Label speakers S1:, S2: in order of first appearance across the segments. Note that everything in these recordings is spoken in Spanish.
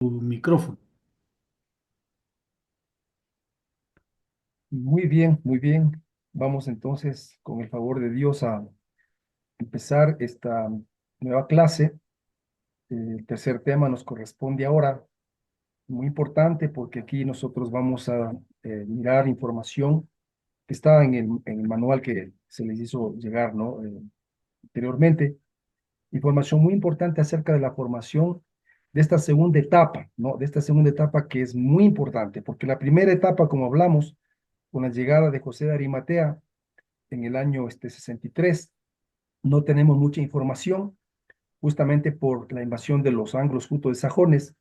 S1: Micrófono.
S2: Muy bien, muy bien. Vamos entonces, con el favor de Dios, a empezar esta nueva clase. El tercer tema nos corresponde ahora, muy importante porque aquí nosotros vamos a mirar información que está en el manual que se les hizo llegar, ¿no? Anteriormente, información muy importante acerca de la formación de esta segunda etapa, ¿no? De esta segunda etapa que es muy importante, porque la primera etapa, como hablamos, con la llegada de José de Arimatea, en el año 63. No tenemos mucha información, justamente por la invasión de los anglos jutos de sajones,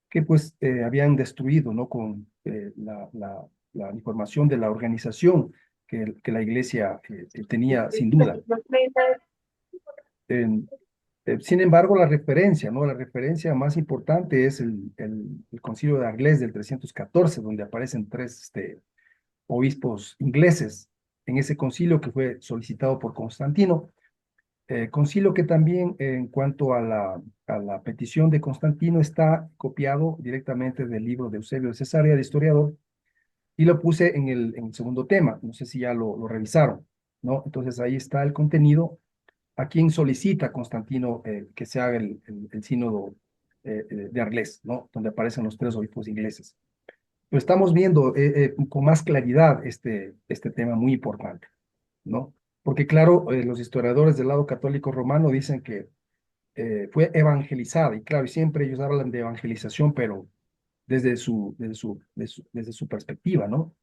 S2: que pues habían destruido, ¿no? Con la información de la organización que la iglesia tenía sin duda. En- Sin embargo, la referencia, ¿no? La referencia más importante es el Concilio de Arles del 314, donde aparecen tres obispos ingleses en ese concilio que fue solicitado por Constantino. Concilio que también en cuanto a la petición de Constantino está copiado directamente del libro de Eusebio de Cesarea, de historiador, y lo puse en el segundo tema. No sé si ya lo revisaron, ¿no? Entonces ahí está el contenido. ¿A quién solicita Constantino que se haga el sínodo de Arles, ¿no? Donde aparecen los tres obispos ingleses. Pero estamos viendo con más claridad este tema muy importante, ¿no? Porque claro, los historiadores del lado católico romano dicen que fue evangelizada, y claro, y siempre ellos hablan de evangelización, pero desde su perspectiva, ¿no?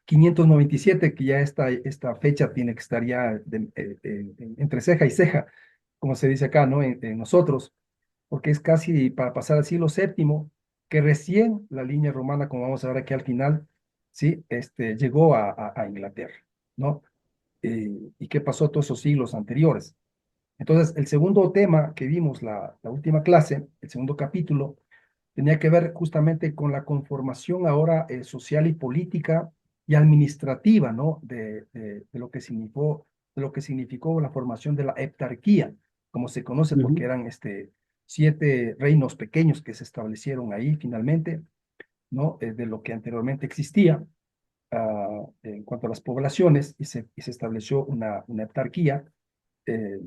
S2: 597, que ya esta fecha tiene que estar ya entre ceja y ceja, como se dice acá, ¿no? En nosotros, porque es casi para pasar al siglo séptimo, que recién la línea romana, como vamos a ver aquí al final, ¿sí? Llegó a Inglaterra, ¿no? ¿Y qué pasó todos esos siglos anteriores? Entonces, el segundo tema que vimos la última clase, el segundo capítulo, tenía que ver justamente con la conformación ahora social y política y administrativa, ¿no? De lo que significó la formación de la heptarquía, como se conoce, porque
S1: Ujú.
S2: eran 7 reinos pequeños que se establecieron ahí finalmente, ¿no? De lo que anteriormente existía en cuanto a las poblaciones y se estableció una heptarquía. eh,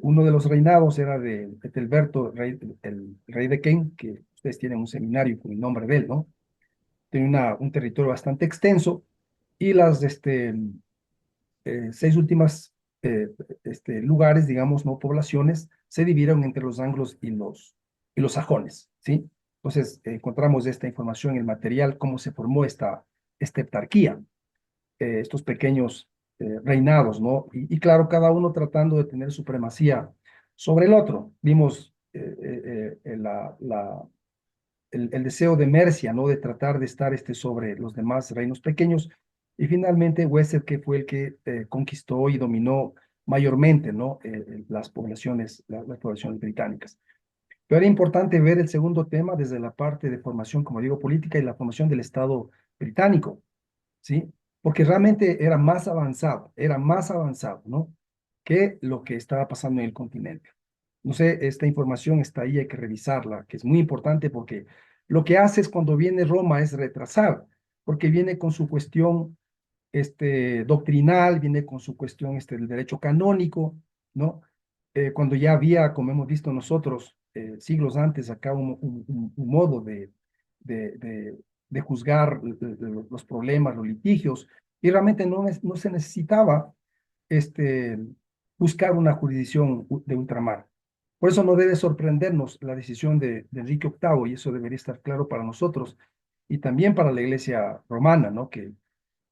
S2: Uno de los reinados era de Etelberto, el rey de Ken, que ustedes tienen un seminario con el nombre de él, ¿no? Tiene un territorio bastante extenso y las 6 últimas lugares, digamos, no poblaciones, se dividieron entre los anglos y los sajones, ¿sí? Entonces, encontramos esta información en el material, cómo se formó esta heptarquía, estos pequeños reinados, ¿no? Y claro, cada uno tratando de tener supremacía sobre el otro. Vimos el deseo de Mercia, ¿no? De tratar de estar sobre los demás reinos pequeños. Y finalmente Wesel, que fue el que conquistó y dominó mayormente, ¿no? Las poblaciones británicas. Pero era importante ver el segundo tema desde la parte de formación, como digo, política y la formación del Estado británico, ¿sí? Porque realmente era más avanzado, ¿no? Que lo que estaba pasando en el continente. No sé, esta información está ahí, hay que revisarla, que es muy importante porque lo que hace es cuando viene Roma es retrasar, porque viene con su cuestión doctrinal, viene con su cuestión del derecho canónico, ¿no? Cuando ya había, como hemos visto nosotros, siglos antes, acá un modo de, de, de juzgar los problemas, los litigios, y realmente no se necesitaba este, buscar una jurisdicción de ultramar. Por eso no debe sorprendernos la decisión de Enrique VIII, y eso debería estar claro para nosotros, y también para la Iglesia romana, ¿no? Que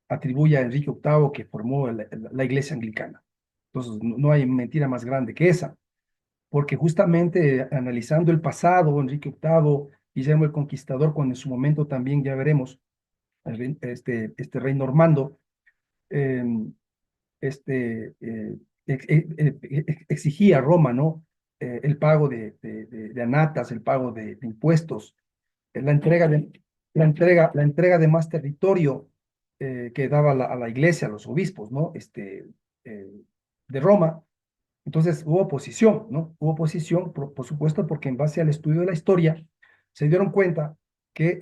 S2: atribuye a Enrique VIII que formó la Iglesia Anglicana. Entonces, no hay mentira más grande que esa, porque justamente analizando el pasado, Enrique VIII, Guillermo el Conquistador, cuando en su momento también ya veremos este rey normando, eh, exigía a Roma, ¿no? El pago de anatas, el pago de impuestos, la entrega de más territorio que daba a la iglesia, a los obispos, ¿no? Eh, de Roma. Entonces hubo oposición, ¿no? Hubo oposición, por supuesto, porque en base al estudio de la historia, se dieron cuenta que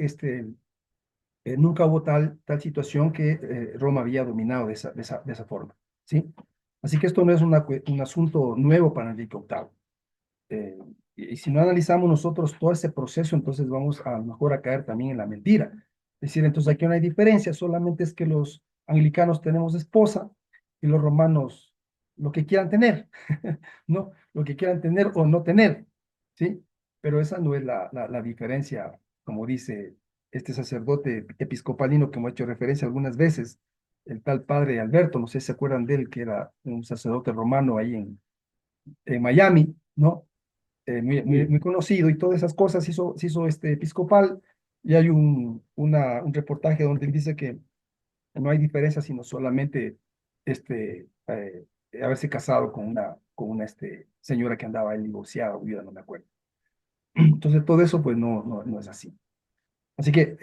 S2: nunca hubo tal situación que Roma había dominado de esa forma, ¿sí? Así que esto no es un asunto nuevo para Enrique VIII. Y si no analizamos nosotros todo ese proceso, entonces vamos a lo mejor a caer también en la mentira. Es decir, entonces aquí no hay diferencia, solamente es que los anglicanos tenemos esposa y los romanos lo que quieran tener, ¿no? Lo que quieran tener o no tener, ¿sí? Pero esa no es la diferencia, como dice este sacerdote episcopalino que hemos hecho referencia algunas veces, el tal padre Alberto, no sé si se acuerdan de él, que era un sacerdote romano ahí en Miami, ¿no?
S1: Sí.
S2: Muy conocido y todas esas cosas se hizo este episcopal y hay un reportaje donde él dice que no hay diferencia sino solamente haberse casado con una señora que andaba ahí divorciada o viuda, no me acuerdo. Entonces todo eso pues no es así. Así que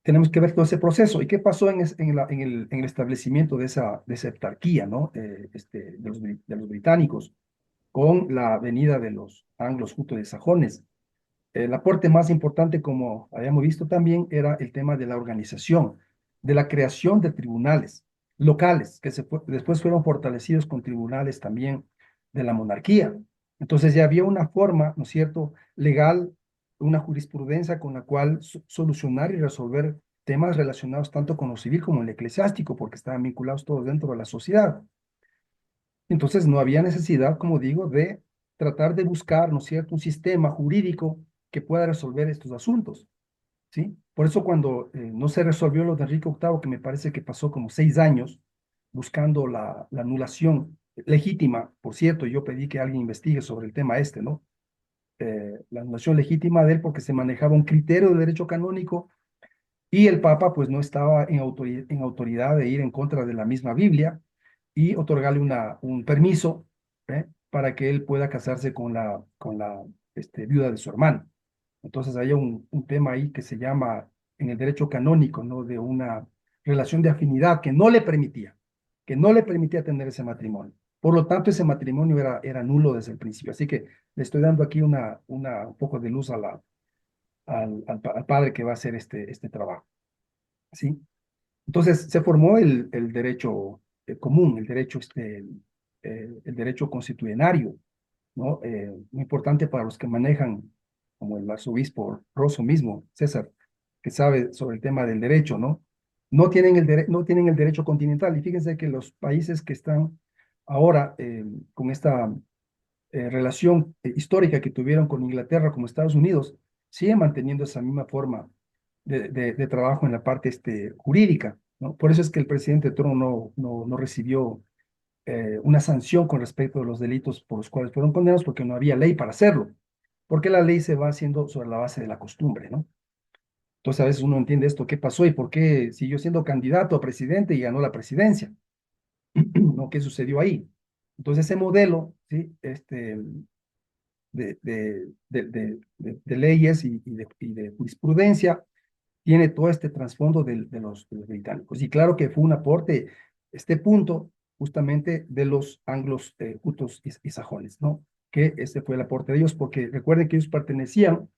S2: tenemos que ver todo ese proceso y qué pasó en el establecimiento de esa heptarquía, ¿no? De los británicos con la venida de los anglos jutos de sajones. El aporte más importante, como habíamos visto también, era el tema de la organización, de la creación de tribunales locales, que después fueron fortalecidos con tribunales también de la monarquía. Entonces ya había una forma, ¿no es cierto?, legal, una jurisprudencia con la cual solucionar y resolver temas relacionados tanto con lo civil como el eclesiástico, porque estaban vinculados todos dentro de la sociedad. Entonces no había necesidad, como digo, de tratar de buscar, ¿no es cierto?, un sistema jurídico que pueda resolver estos asuntos, ¿sí? Por eso cuando no se resolvió lo de Enrique VIII, que me parece que pasó como 6 años buscando la anulación legítima, por cierto, yo pedí que alguien investigue sobre el tema ¿no? La anulación legítima de él porque se manejaba un criterio de derecho canónico y el Papa pues no estaba en autoridad de ir en contra de la misma Biblia y otorgarle un permiso para que él pueda casarse con la viuda de su hermano. Entonces hay un tema ahí que se llama en el derecho canónico, ¿no? De una relación de afinidad que no le permitía tener ese matrimonio. Por lo tanto, ese matrimonio era nulo desde el principio. Así que le estoy dando aquí un poco de luz al padre que va a hacer este trabajo, ¿sí? Entonces se formó el derecho común, el derecho constitucionario, ¿no? Muy importante para los que manejan, como el arzobispo Rosso mismo, César, que sabe sobre el tema del derecho, ¿no? No tienen el derecho continental. Y fíjense que los países que están ahora con esta relación histórica que tuvieron con Inglaterra como Estados Unidos, siguen manteniendo esa misma forma de trabajo en la parte jurídica, ¿no? Por eso es que el presidente Trump no recibió una sanción con respecto a los delitos por los cuales fueron condenados, porque no había ley para hacerlo, porque la ley se va haciendo sobre la base de la costumbre, ¿no? Entonces a veces uno entiende esto, qué pasó y por qué siguió siendo candidato a presidente y ganó la presidencia, ¿no? ¿Qué sucedió ahí? Entonces ese modelo, ¿sí? De leyes y de jurisprudencia tiene todo este trasfondo de los británicos. Y claro que fue un aporte, este punto, justamente de los anglos, jutos y sajones, ¿no? Que este fue el aporte de ellos, porque recuerden que ellos pertenecían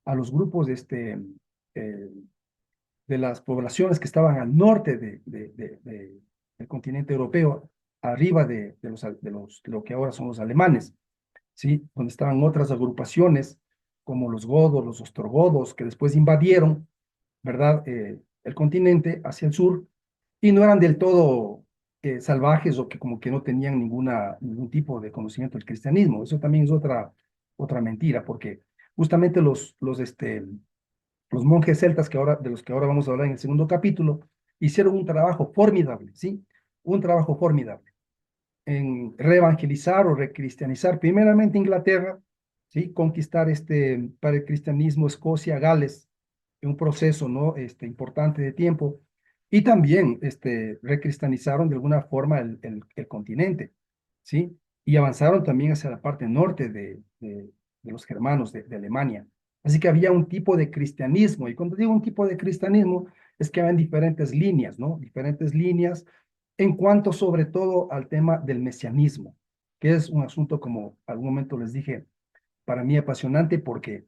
S2: a los grupos eh, de las poblaciones que estaban al norte del continente europeo, arriba de lo que ahora son los alemanes, ¿sí? Donde estaban otras agrupaciones como los godos, los ostrogodos, que después invadieron, ¿verdad? El continente hacia el sur y no eran del todo salvajes o que como que no tenían ningún tipo de conocimiento del cristianismo. Eso también es otra mentira, porque justamente los monjes celtas de los que ahora vamos a hablar en el segundo capítulo, hicieron un trabajo formidable, ¿sí? Un trabajo formidable en reevangelizar o recristianizar primeramente Inglaterra, ¿sí? Conquistar para el cristianismo Escocia, Gales, en un proceso, ¿no? Importante de tiempo, y también recristianizaron de alguna forma el continente, ¿sí? Y avanzaron también hacia la parte norte de los germanos de Alemania. Así que había un tipo de cristianismo, y cuando digo un tipo de cristianismo, es que había diferentes líneas, ¿no? Diferentes líneas en cuanto sobre todo al tema del mesianismo, que es un asunto, como algún momento les dije, para mí apasionante porque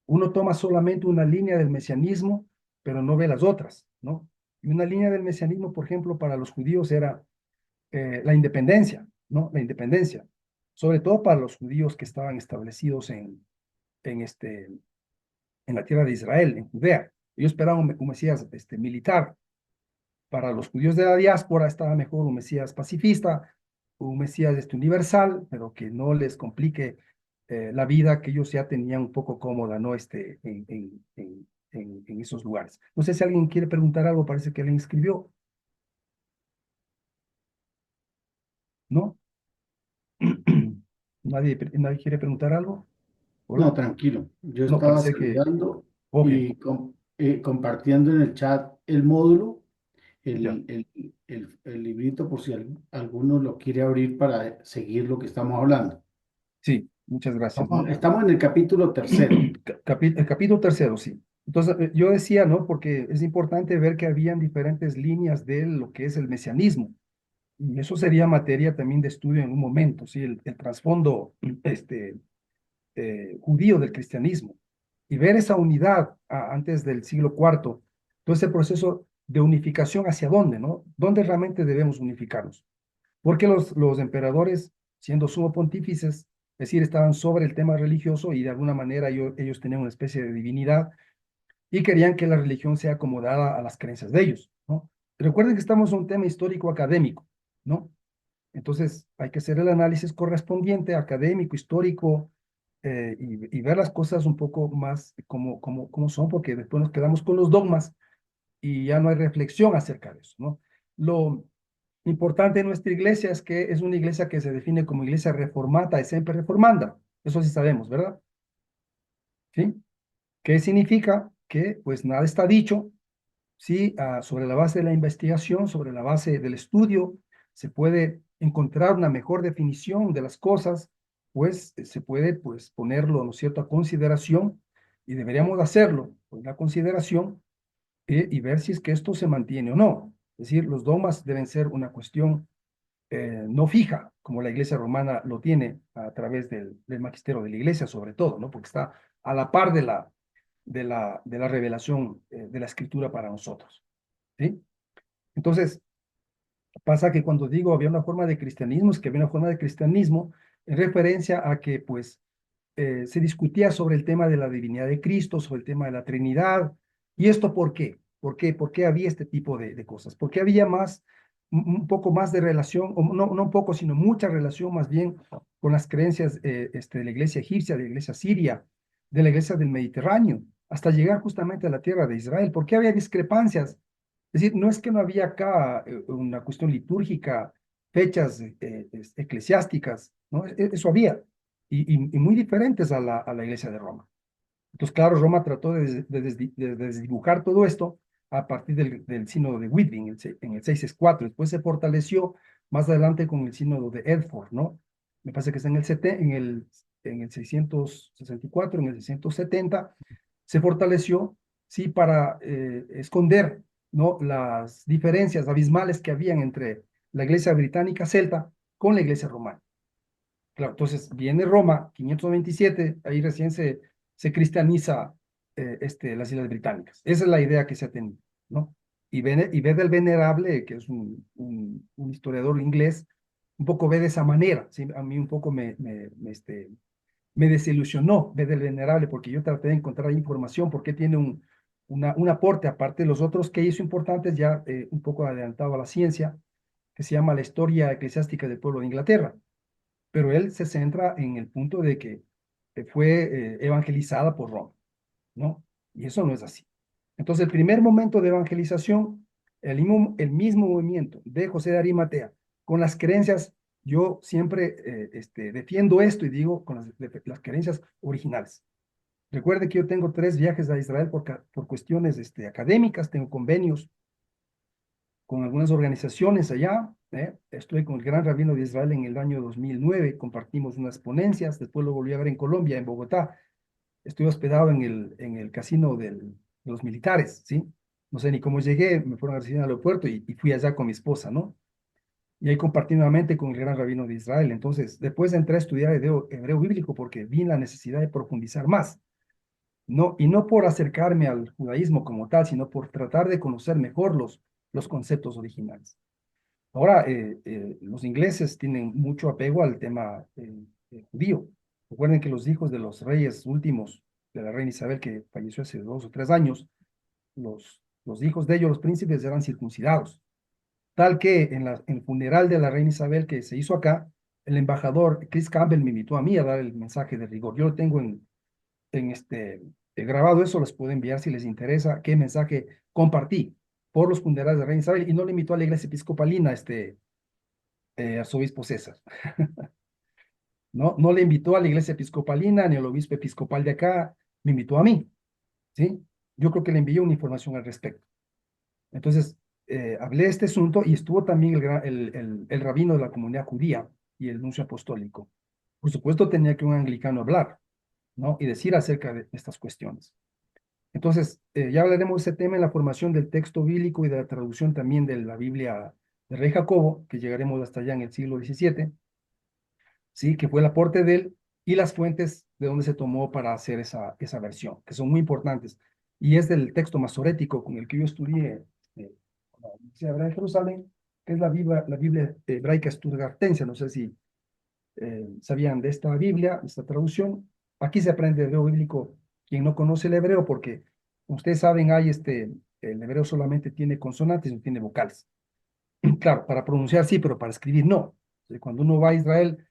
S2: uno toma solamente una línea del mesianismo, pero no ve las otras, ¿no? Y una línea del mesianismo, por ejemplo, para los judíos era la independencia, ¿no? La independencia, sobre todo para los judíos que estaban establecidos en, este, en la tierra de Israel, en Judea. Ellos esperaban un Mesías militar. Para los judíos de la diáspora estaba mejor un Mesías pacifista, un Mesías universal, pero que no les complique la vida que ellos ya tenían un poco cómoda, ¿no? En esos lugares. No sé si alguien quiere preguntar algo, parece que alguien escribió, ¿no? ¿Nadie quiere preguntar algo?
S1: No,
S2: ¿Hola?
S1: tranquilo. Yo
S2: No,
S1: estaba
S2: parece que,
S1: saludando
S2: ok,
S1: y compartiendo en el chat el módulo,
S2: ya,
S1: el librito, por si alguno lo quiere abrir para seguir lo que estamos hablando.
S2: sí, muchas gracias, ¿no?
S1: Estamos en el capítulo tercero.
S2: El capítulo tercero, sí. Entonces, yo decía, ¿no? Porque es importante ver que habían diferentes líneas de lo que es el mesianismo. Y eso sería materia también de estudio en un momento, ¿sí? El trasfondo judío del cristianismo. Y ver esa unidad antes del siglo cuarto, todo ese proceso de unificación hacia dónde, ¿no? ¿Dónde realmente debemos unificarnos? Porque los emperadores, siendo sumo pontífices, es decir, estaban sobre el tema religioso y de alguna manera ellos tenían una especie de divinidad y querían que la religión sea acomodada a las creencias de ellos, ¿no? Recuerden que estamos en un tema histórico académico, ¿no? Entonces hay que hacer el análisis correspondiente, académico, histórico, y ver las cosas un poco más como son, porque después nos quedamos con los dogmas y ya no hay reflexión acerca de eso, ¿no? Lo importante en nuestra iglesia es que es una iglesia que se define como iglesia reformata y siempre reformanda. Eso sí sabemos, ¿verdad? ¿Sí? ¿Qué significa? Que pues nada está dicho, ¿sí? Sobre la base de la investigación, sobre la base del estudio, se puede encontrar una mejor definición de las cosas, pues se puede pues ponerlo, ¿no es cierto?, a consideración y deberíamos hacerlo, pues la consideración y ver si es que esto se mantiene o no. Es decir, los dogmas deben ser una cuestión no fija, como la iglesia romana lo tiene a través del magisterio de la iglesia, sobre todo, ¿no? Porque está a la par de la revelación de la escritura para nosotros, ¿sí? Entonces, pasa que cuando digo había una forma de cristianismo, es que había una forma de cristianismo en referencia a que, pues, se discutía sobre el tema de la divinidad de Cristo, sobre el tema de la Trinidad. ¿Y esto por qué? ¿Por qué? ¿Por qué había este tipo de cosas? Porque había más, un poco más de relación, o no un poco, sino mucha relación más bien con las creencias de la iglesia egipcia, de la iglesia siria, de la iglesia del Mediterráneo, hasta llegar justamente a la tierra de Israel. ¿Por qué había discrepancias? Es decir, no es que no había acá una cuestión litúrgica, fechas eclesiásticas, ¿no? Eso había y muy diferentes a la iglesia de Roma. Entonces, claro, Roma trató de desdibujar todo esto a partir del sínodo de Whitby en el 664. Después se fortaleció más adelante con el sínodo de Edford, ¿no? Me parece que es en el 664, en el 670, se fortaleció, sí, para esconder, ¿no? Las diferencias abismales que habían entre la iglesia británica celta con la iglesia romana. Claro, entonces viene Roma, 527, ahí recién se cristianiza las Islas Británicas. Esa es la idea que se ha tenido, ¿no? Y ve del Venerable, que es un historiador inglés, un poco ve de esa manera, ¿sí? A mí un poco me desilusionó ver del Venerable, porque yo traté de encontrar información, porque tiene un aporte, aparte de los otros que hizo importantes, ya un poco adelantado a la ciencia, que se llama La historia eclesiástica del pueblo de Inglaterra, pero él se centra en el punto de que fue evangelizada por Roma, ¿no? Y eso no es así. Entonces, el primer momento de evangelización, el mismo movimiento de José de Arimatea, con las creencias, yo siempre defiendo esto y digo con las creencias originales. Recuerde que yo tengo 3 viajes a Israel por cuestiones académicas, tengo convenios con algunas organizaciones allá. Estuve con el Gran Rabino de Israel en el año 2009, compartimos unas ponencias, después lo volví a ver en Colombia, en Bogotá. Estuve hospedado en el casino de los militares, ¿sí? No sé ni cómo llegué, me fueron a recibir al aeropuerto y fui allá con mi esposa, ¿no? Y ahí compartí nuevamente con el Gran Rabino de Israel. Entonces, después entré a estudiar hebreo bíblico porque vi la necesidad de profundizar más. No, y no por acercarme al judaísmo como tal, sino por tratar de conocer mejor los conceptos originales. Ahora, los ingleses tienen mucho apego al tema judío. Recuerden que los hijos de los reyes últimos, de la reina Isabel, que falleció hace 2 o 3 años, los hijos de ellos, los príncipes, eran circuncidados. Tal que en el funeral de la reina Isabel que se hizo acá, el embajador Chris Campbell me invitó a mí a dar el mensaje de rigor. Yo lo tengo grabado, eso les puedo enviar si les interesa, qué mensaje compartí por los funerales de la reina Isabel, y no le invitó a la iglesia episcopalina, arzobispo César. No le invitó a la iglesia episcopalina ni al obispo episcopal de acá, me invitó a mí, ¿sí? Yo creo que le envié una información al respecto. Entonces, hablé de este asunto y estuvo también el rabino de la comunidad judía y el nuncio apostólico. Por supuesto, tenía que un anglicano hablar, ¿no? Y decir acerca de estas cuestiones. Entonces, ya hablaremos de ese tema en la formación del texto bíblico y de la traducción también de la Biblia de Rey Jacobo, que llegaremos hasta allá en el siglo XVII, ¿sí? Que fue el aporte de él y las fuentes de donde se tomó para hacer esa versión, que son muy importantes. Y es del texto masorético con el que yo estudié en la Universidad Hebrea de Jerusalén, que es la Biblia hebraica Stuttgartense. No sé si sabían de esta Biblia, esta traducción. Aquí se aprende hebreo bíblico quien no conoce el hebreo, porque ustedes saben, el hebreo solamente tiene consonantes, no tiene vocales. Claro, para pronunciar sí, pero para escribir no. Cuando uno va a Israel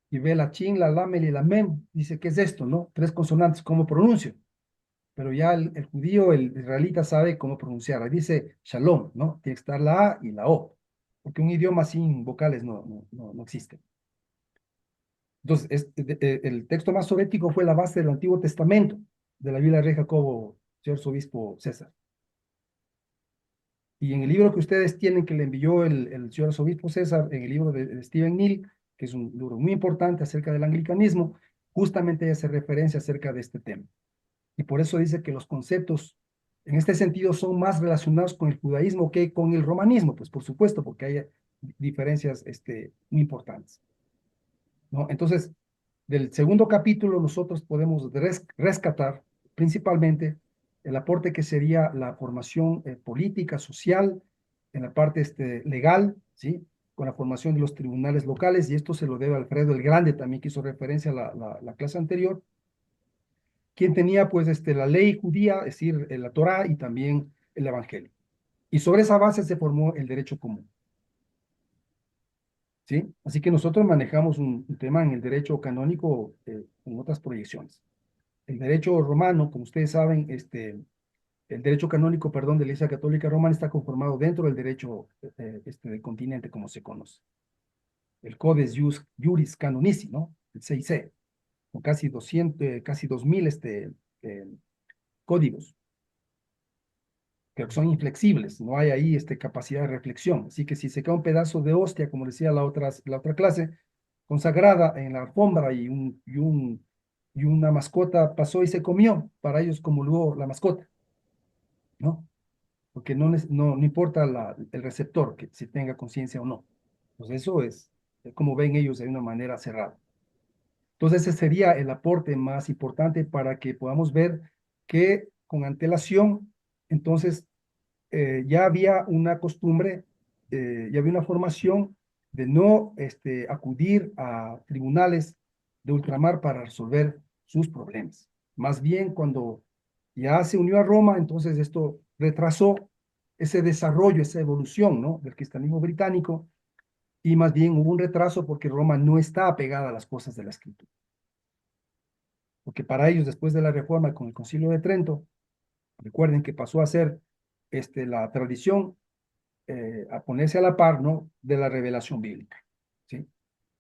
S2: y ve la chin, la lamel y la mem, dice, ¿qué es esto, no? 3 consonantes, ¿cómo pronuncio? Pero ya el judío, el israelita sabe cómo pronunciar. Ahí dice shalom, ¿no? Tiene que estar la A y la O, porque un idioma sin vocales no existe. Entonces, el texto masorético fue la base del Antiguo Testamento, de la Biblia de Rey Jacobo, señor obispo César. Y en el libro que ustedes tienen, que le envió el señor arzobispo César, en el libro de Stephen Neal, que es un libro muy importante acerca del anglicanismo, justamente hace referencia acerca de este tema. Y por eso dice que los conceptos en este sentido son más relacionados con el judaísmo que con el romanismo, pues por supuesto, porque hay diferencias muy importantes, ¿no? Entonces, del segundo capítulo nosotros podemos rescatar principalmente el aporte que sería la formación política, social, en la parte legal, ¿sí? Con la formación de los tribunales locales, y esto se lo debe a Alfredo el Grande, también que hizo referencia a la clase anterior, quien tenía pues la ley judía, es decir, la Torá y también el Evangelio. Y sobre esa base se formó el derecho común, ¿sí? Así que nosotros manejamos un tema en el derecho canónico con otras proyecciones. El derecho romano, como ustedes saben, el derecho canónico, perdón, de la Iglesia Católica Romana está conformado dentro del derecho del continente, como se conoce. El Codex Juris Canonici, ¿no? El 6C, con casi 200, casi 2000 eh, códigos, que son inflexibles, no hay ahí capacidad de reflexión. Así que si se cae un pedazo de hostia, como decía la otra clase, consagrada en la alfombra y una mascota pasó y se comió, para ellos comulgó la mascota, ¿no? Porque no importa el receptor, que si tenga conciencia o no. Pues eso es como ven ellos de una manera cerrada. Entonces ese sería el aporte más importante para que podamos ver que con antelación, entonces ya había una costumbre, ya había una formación de no acudir a tribunales de ultramar para resolver sus problemas. Más bien cuando ya se unió a Roma, entonces esto retrasó ese desarrollo, esa evolución, ¿no? Del cristianismo británico, y más bien hubo un retraso porque Roma no está apegada a las cosas de la escritura. Porque para ellos, después de la reforma con el Concilio de Trento, recuerden que pasó a ser la tradición a ponerse a la par, ¿no? De la revelación bíblica, ¿sí?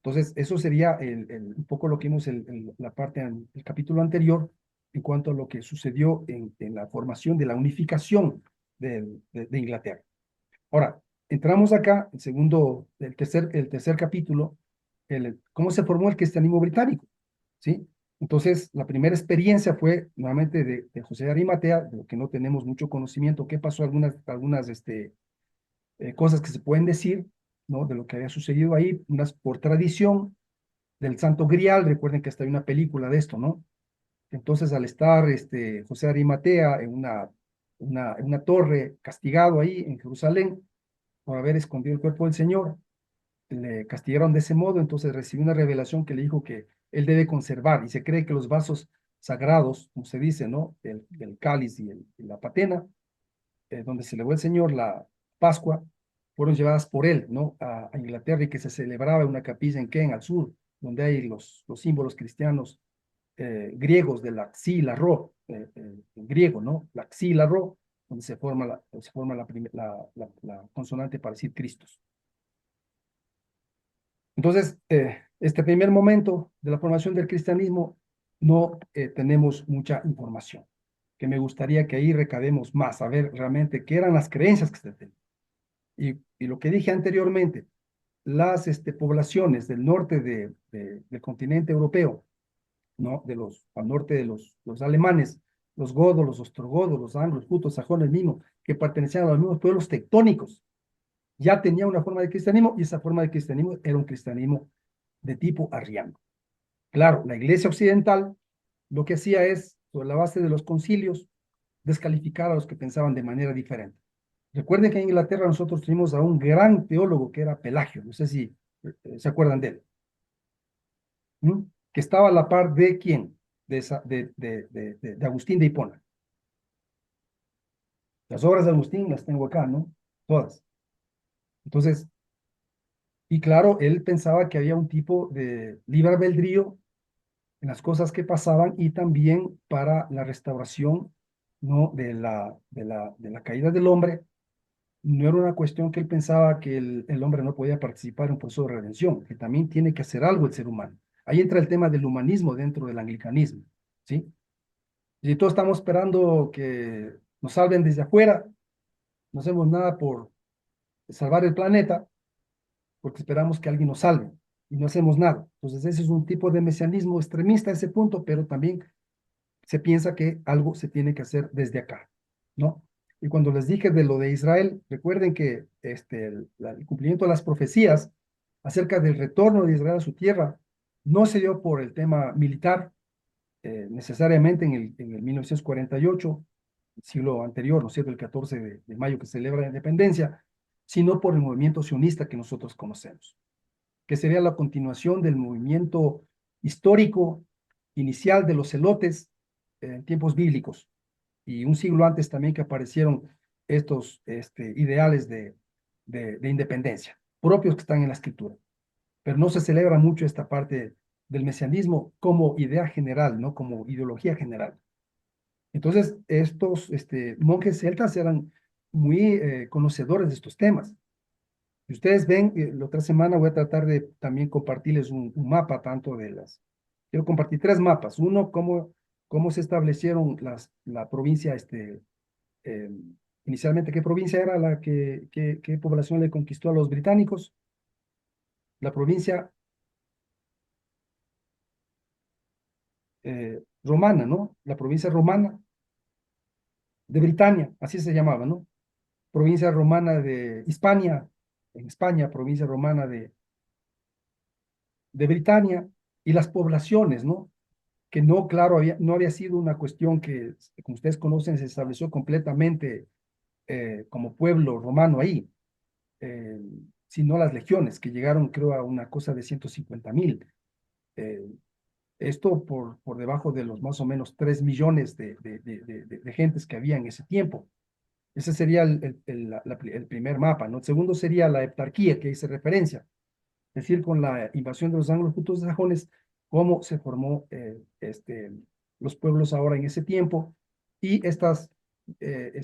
S2: Entonces, eso sería un poco lo que vimos en la parte del capítulo anterior en cuanto a lo que sucedió en la formación de la unificación de Inglaterra. Ahora, entramos acá, el tercer capítulo, cómo se formó el cristianismo británico, ¿sí? Entonces, la primera experiencia fue nuevamente de José de Arimatea, de lo que no tenemos mucho conocimiento, qué pasó, algunas cosas que se pueden decir, ¿no? De lo que había sucedido ahí, unas por tradición del Santo Grial. Recuerden que hasta hay una película de esto, ¿no? Entonces, al estar José de Arimatea en en una torre, castigado ahí en Jerusalén por haber escondido el cuerpo del Señor, le castigaron de ese modo, entonces recibió una revelación que le dijo que él debe conservar, y se cree que los vasos sagrados, como se dice, ¿no? El cáliz y la patena, donde celebró el Señor la Pascua, fueron llevadas por él, ¿no? A Inglaterra, y que se celebraba en una capilla en Kent, al sur, donde hay los símbolos cristianos griegos de la xi y la rho, en griego, ¿no? La xi y la rho, donde se forma la consonante para decir Cristos. Entonces, este primer momento de la formación del cristianismo no tenemos mucha información, que me gustaría que ahí recabemos más, a ver realmente qué eran las creencias que se tenían. Y lo que dije anteriormente, las poblaciones del norte del continente europeo, ¿no? Al norte de los alemanes, los godos, los ostrogodos, los anglos, jutos, sajones, mismos, que pertenecían a los mismos pueblos tectónicos, ya tenía una forma de cristianismo, y esa forma de cristianismo era un cristianismo de tipo arriano. Claro, la iglesia occidental lo que hacía es, sobre la base de los concilios, descalificar a los que pensaban de manera diferente. Recuerden que en Inglaterra nosotros tuvimos a un gran teólogo que era Pelagio, no sé si se acuerdan de él, ¿no? Que estaba a la par de quién, de Agustín de Hipona. Las obras de Agustín las tengo acá, ¿no? Todas. Entonces, y claro, él pensaba que había un tipo de libre albedrío en las cosas que pasaban, y también para la restauración, ¿no? De la caída del hombre. No era una cuestión que él pensaba que el hombre no podía participar en un proceso de redención, que también tiene que hacer algo el ser humano. Ahí entra el tema del humanismo dentro del anglicanismo, ¿sí? Y todos estamos esperando que nos salven desde afuera, no hacemos nada por salvar el planeta, porque esperamos que alguien nos salve y no hacemos nada. Entonces ese es un tipo de mesianismo extremista a ese punto, pero también se piensa que algo se tiene que hacer desde acá, ¿no? Y cuando les dije de lo de Israel, recuerden que el cumplimiento de las profecías acerca del retorno de Israel a su tierra no se dio por el tema militar, necesariamente en el 1948, el siglo anterior, ¿no es cierto?, el 14 de mayo que celebra la independencia, sino por el movimiento sionista que nosotros conocemos, que sería la continuación del movimiento histórico inicial de los celotes en tiempos bíblicos, y un siglo antes también que aparecieron estos ideales de independencia, propios que están en la escritura. Pero no se celebra mucho esta parte del mesianismo como idea general, ¿no? Como ideología general. Entonces, estos monjes celtas eran muy conocedores de estos temas. Y ustedes ven, la otra semana voy a tratar de también compartirles un mapa, tanto de quiero compartir tres mapas. Uno, cómo se establecieron la provincia, eh, inicialmente, ¿qué provincia era qué población le conquistó a los británicos? La provincia romana, ¿no? La provincia romana de Britania, así se llamaba, ¿no? Provincia romana de Hispania, en España, provincia romana de Britania, y las poblaciones, ¿no? Que no, claro, no había sido una cuestión que, como ustedes conocen, se estableció completamente como pueblo romano ahí, eh, sino las legiones, que llegaron, creo, a una cosa de 150.000. Eh, Esto por debajo de los más o menos 3 millones de gentes que había en ese tiempo. Ese sería el primer mapa, ¿no? El segundo sería la heptarquía, que hice referencia, es decir, con la invasión de los anglos jutos sajones, cómo se formó los pueblos ahora en ese tiempo, y estas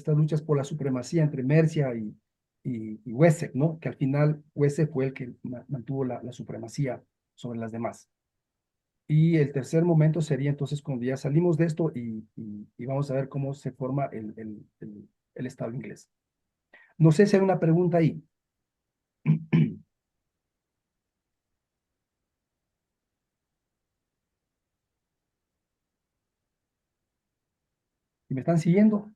S2: luchas por la supremacía entre Mercia y Wessex, ¿no? Que al final Wessex fue el que mantuvo la supremacía sobre las demás. Y el tercer momento sería entonces cuando ya salimos de esto, y vamos a ver cómo se forma el Estado inglés. No sé si hay una pregunta ahí. ¿Y me están siguiendo?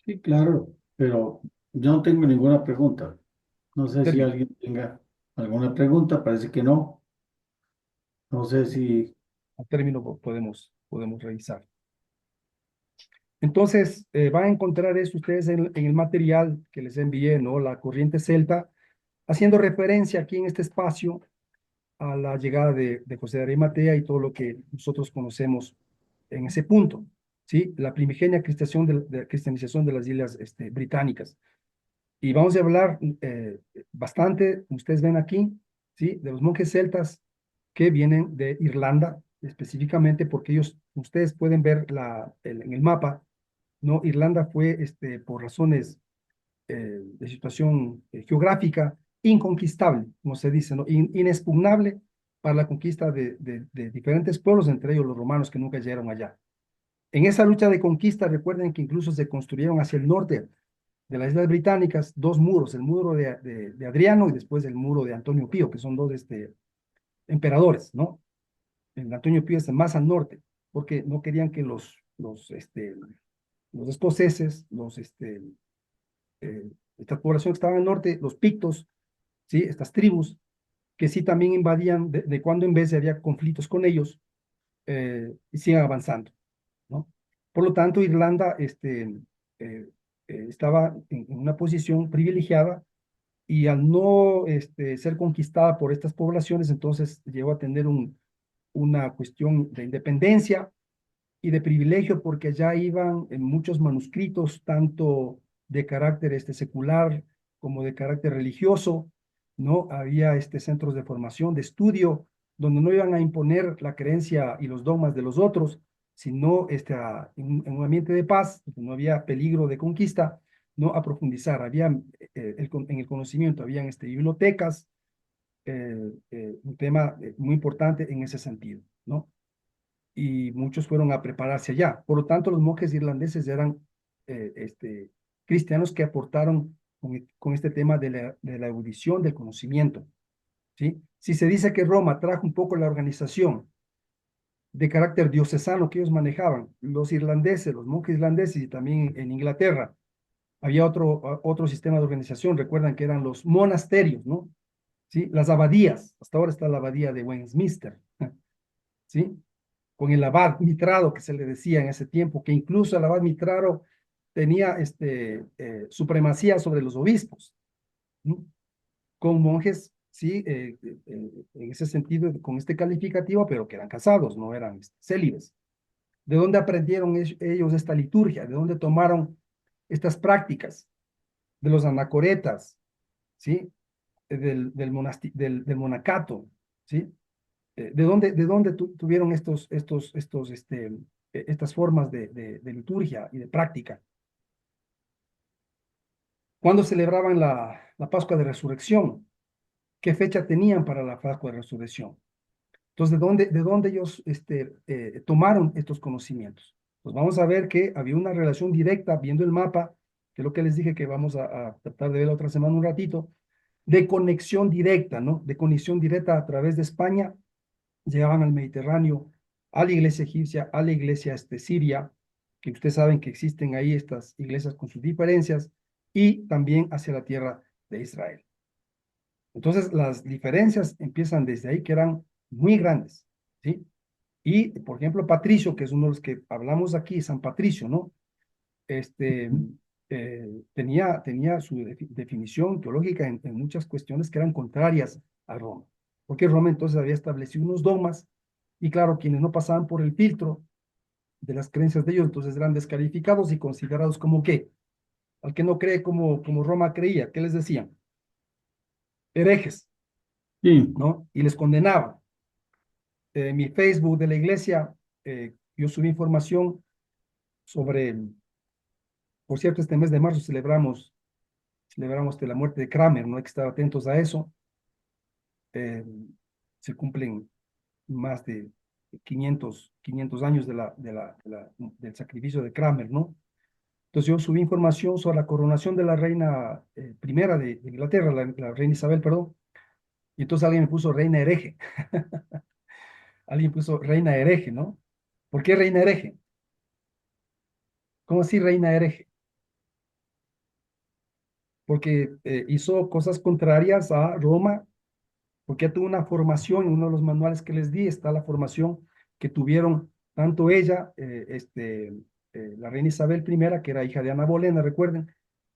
S1: Sí, claro, pero yo no tengo ninguna pregunta. No sé si
S2: Término.
S1: alguien tenga alguna pregunta, parece que no. No sé si...
S2: Al término podemos. podemos revisar. Entonces, van a encontrar eso ustedes en el material que les envié, ¿no? La corriente celta, haciendo referencia aquí en este espacio a la llegada de José de Arimatea y todo lo que nosotros conocemos en ese punto, ¿sí? La primigenia cristianización de las islas británicas. Y vamos a hablar bastante, ustedes ven aquí, ¿sí? De los monjes celtas que vienen de Irlanda, específicamente porque ellos, ustedes pueden ver en el mapa, ¿no? Irlanda fue, por razones de situación geográfica, inconquistable, como se dice, ¿no? Inexpugnable para la conquista de diferentes pueblos, entre ellos los romanos que nunca llegaron allá. En esa lucha de conquista, recuerden que incluso se construyeron hacia el norte de las Islas Británicas dos muros, el muro de Adriano y después el muro de Antonio Pío, que son dos emperadores, ¿no? El Antonio Pío es más al norte, porque no querían que los escoceses, esta población que estaba en el norte, los pictos, ¿sí? Estas tribus, que sí también invadían de cuando en vez había conflictos con ellos, y siguen avanzando, ¿no? Por lo tanto, Irlanda estaba en una posición privilegiada y al no ser conquistada por estas poblaciones, entonces llegó a tener una cuestión de independencia y de privilegio porque ya iban en muchos manuscritos, tanto de carácter secular como de carácter religioso, ¿no? Había centros de formación, de estudio, donde no iban a imponer la creencia y los dogmas de los otros, sino en un ambiente de paz, donde no había peligro de conquista, no a profundizar. Había en el conocimiento, habían bibliotecas, un tema muy importante en ese sentido, ¿no? Y muchos fueron a prepararse allá. Por lo tanto, los monjes irlandeses eran cristianos que aportaron con este tema de la erudición, del conocimiento, ¿sí? Si se dice que Roma trajo un poco la organización de carácter diocesano que ellos manejaban, los irlandeses, los monjes irlandeses y también en Inglaterra, había otro sistema de organización, recuerdan que eran los monasterios, ¿no? ¿Sí? Las abadías, hasta ahora está la abadía de Westminster, ¿sí? Con el abad mitrado que se le decía en ese tiempo, que incluso el abad mitrado tenía supremacía sobre los obispos, ¿no? Con monjes, sí, en ese sentido, con este calificativo, pero que eran casados, no eran célibes. ¿De dónde aprendieron ellos esta liturgia? ¿De dónde tomaron estas prácticas? De los anacoretas, ¿sí? Del monacato, ¿sí? ¿De dónde tuvieron estas formas de liturgia y de práctica? ¿Cuándo celebraban la Pascua de Resurrección? ¿Qué fecha tenían para la Pascua de Resurrección? Entonces, ¿de dónde ellos tomaron estos conocimientos? Pues vamos a ver que había una relación directa, viendo el mapa, que es lo que les dije que vamos a tratar de ver la otra semana un ratito, de conexión directa, ¿no? De conexión directa a través de España, llegaban al Mediterráneo, a la iglesia egipcia, a la iglesia siria, que ustedes saben que existen ahí estas iglesias con sus diferencias, y también hacia la tierra de Israel. Entonces, las diferencias empiezan desde ahí, que eran muy grandes, ¿sí? Y, por ejemplo, Patricio, que es uno de los que hablamos aquí, San Patricio, ¿no? Este, tenía su definición teológica en muchas cuestiones que eran contrarias a Roma, porque Roma entonces había establecido unos dogmas, y claro, quienes no pasaban por el filtro de las creencias de ellos, entonces eran descalificados y considerados como ¿qué? Al que no cree como Roma creía, ¿qué les decían? Herejes,
S1: Sí,
S2: ¿no? Y les condenaban. En mi Facebook de la iglesia, yo subí información sobre, por cierto, este mes de marzo celebramos de la muerte de Kramer, ¿no? Hay que estar atentos a eso. Eh, Se cumplen más de 500 años del sacrificio de Kramer, ¿no? Entonces yo subí información sobre la coronación de la reina primera de Inglaterra, la reina Isabel, perdón, y entonces alguien me puso reina hereje. Alguien puso reina hereje, ¿no? ¿Por qué reina hereje? ¿Cómo así reina hereje? Porque hizo cosas contrarias a Roma, porque tuvo una formación, en uno de los manuales que les di está la formación que tuvieron tanto ella, la reina Isabel I, que era hija de Ana Bolena, recuerden,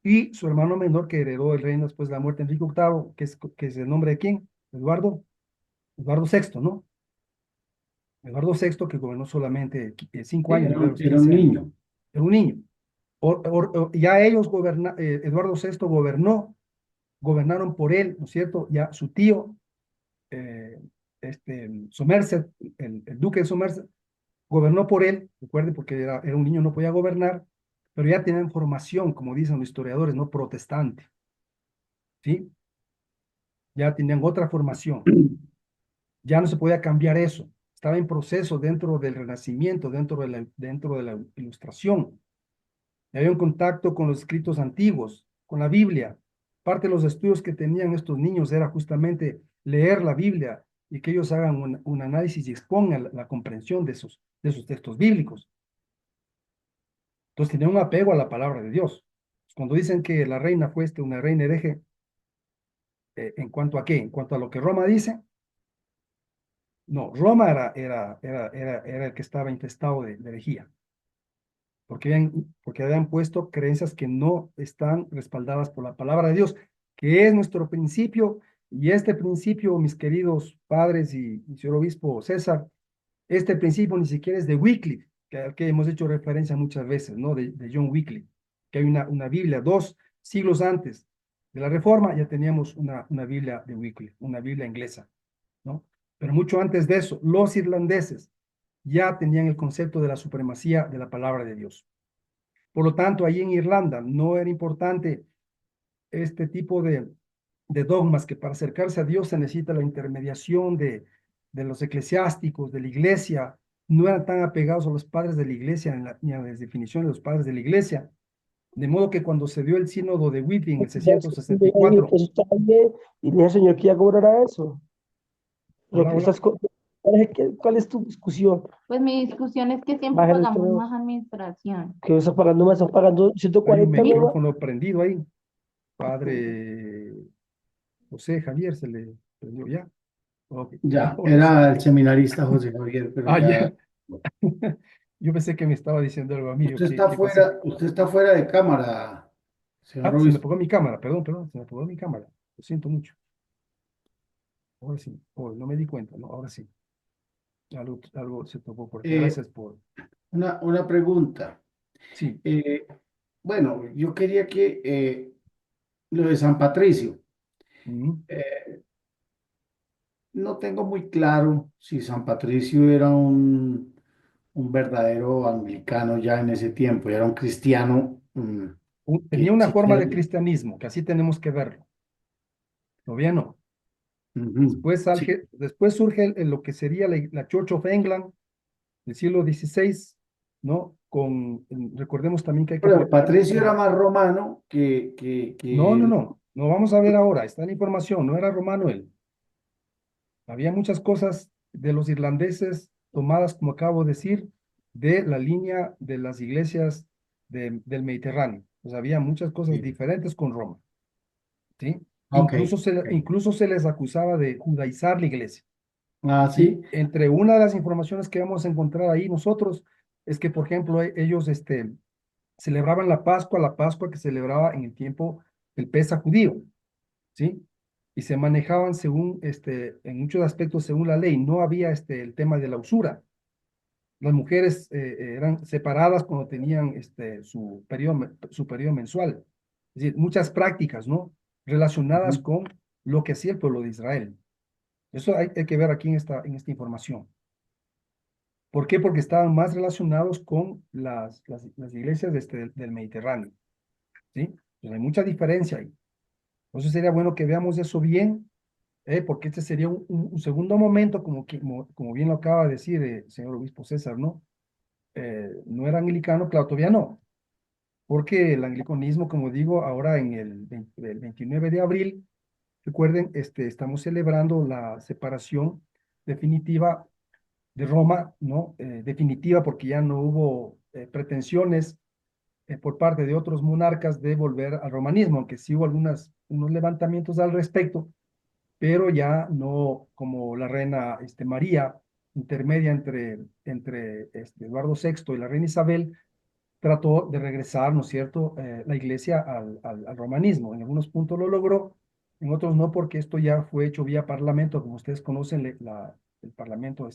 S2: y su hermano menor, que heredó el reino después de la muerte de Enrique VIII, que es el nombre de quién, Eduardo VI, ¿no? Eduardo VI, que gobernó solamente 5 años,
S1: Era
S2: murió a los
S1: era un
S2: 15 años.
S1: niño.
S2: Era un niño. Ya ellos Eduardo VI gobernaron por él, ¿no es cierto? Ya su tío, eh, Somerset, el duque de Somerset, gobernó por él, recuerden, porque era un niño, no podía gobernar, pero ya tenían formación, como dicen los historiadores, no protestante, ¿sí? Ya tenían otra formación, ya no se podía cambiar eso, estaba en proceso dentro del Renacimiento, dentro de la Ilustración. Había un contacto con los escritos antiguos, con la Biblia. Parte de los estudios que tenían estos niños era justamente leer la Biblia y que ellos hagan un análisis y expongan la comprensión de esos textos bíblicos. Entonces tenían un apego a la palabra de Dios. Cuando dicen que la reina fue una reina hereje, ¿en cuanto a qué? En cuanto a lo que Roma dice, no, Roma era el que estaba infestado de herejía, porque habían puesto creencias que no están respaldadas por la palabra de Dios, que es nuestro principio, y este principio, mis queridos padres y señor obispo César, este principio ni siquiera es de Wycliffe, al que hemos hecho referencia muchas veces, ¿no? De John Wycliffe, que hay una Biblia, 2 siglos antes de la Reforma, ya teníamos una Biblia de Wycliffe, una Biblia inglesa, ¿no? Pero mucho antes de eso, los irlandeses ya tenían el concepto de la supremacía de la palabra de Dios. Por lo tanto, ahí en Irlanda no era importante este tipo de dogmas, que para acercarse a Dios se necesita la intermediación de los eclesiásticos, de la iglesia. No eran tan apegados a los padres de la iglesia ni a las definiciones de los padres de la iglesia. De modo que cuando se dio el sínodo de Whitby en el
S3: Ya es que ella dijo que
S2: 664,
S3: eso estaba bien y le dije al señor que ya cobrará eso. Lo
S2: hola,
S3: que
S2: hola,
S3: estás, ¿cuál es tu discusión?
S4: Pues mi discusión es que siempre
S3: Bajen el
S4: pagamos
S3: tono,
S4: más administración.
S3: que estás pagando más, estás pagando
S2: hay un
S3: 140 nomás.
S2: micrófono prendido ahí. Padre José Javier se le prendió ya. Ok,
S1: Ya,
S2: ahora sí.
S1: era el seminarista José Javier, pero
S2: Ah,
S1: ya.
S2: ya. Yo pensé que me estaba diciendo algo a mí. ¿Qué pasó?
S1: Usted está fuera de cámara, señor
S2: Ah, se me
S1: obispo.
S2: apagó mi cámara, perdón, se me apagó mi cámara. Lo siento mucho. Ahora sí. Oh, no me di cuenta, ¿no? Ahora sí. Algo se tocó por aquí.
S1: Eh,
S2: Gracias por.
S1: una pregunta.
S2: Sí.
S1: Eh, bueno, yo quería que lo de San Patricio,
S2: Ujú.
S1: eh, no tengo muy claro si San Patricio era un verdadero anglicano ya en ese tiempo, era un cristiano
S2: Tenía
S1: que
S2: una forma
S1: siquiera...
S2: de cristianismo, que así tenemos que verlo. Todavía no.
S1: Ujú, sí.
S2: Después surge lo que sería la Church of England del siglo XVI, ¿no? Recordemos también que hay que
S1: Pero
S2: tener
S1: Patricio era
S2: mucho.
S1: más romano
S2: No, no,
S1: que
S2: no. No vamos a ver ahora. Está en la información. No era romano él. Había muchas cosas de los irlandeses tomadas, como acabo de decir, de la línea de las iglesias del Mediterráneo. Pues había muchas cosas
S1: sí.
S2: diferentes con Roma, ¿sí?
S1: Ok, ok.
S2: Incluso se les acusaba de judaizar la iglesia,
S1: Ah,
S2: ¿sí?
S1: sí.
S2: Entre una de las informaciones que vamos a encontrar ahí nosotros es que, por ejemplo, ellos celebraban la Pascua que celebraba en el tiempo del Pesa judío, ¿sí? Y se manejaban en muchos aspectos según la ley. No había el tema de la usura. Las mujeres eran separadas cuando tenían su periodo mensual. Es decir, muchas prácticas, ¿no? Relacionadas
S1: Ujú.
S2: con lo que hacía el pueblo de Israel. Eso hay que ver aquí en esta información. ¿Por qué? Porque estaban más relacionados con las iglesias del Mediterráneo, ¿sí? Entonces hay mucha diferencia ahí. Entonces sería bueno que veamos eso bien, porque este sería un segundo momento, como bien lo acaba de decir el señor obispo César, ¿no? No era anglicano, claro, todavía no, porque el anglicanismo, como digo, ahora el 29 de abril, recuerden, estamos celebrando la separación definitiva de Roma, ¿no? Definitiva porque ya no hubo pretensiones por parte de otros monarcas de volver al romanismo, aunque sí hubo unos levantamientos al respecto, pero ya no como la reina María. intermedia entre Eduardo VI y la reina Isabel, trató de regresar, ¿no es cierto?, la iglesia al romanismo. En algunos puntos lo logró, en otros no, porque esto ya fue hecho vía parlamento, como ustedes conocen, el parlamento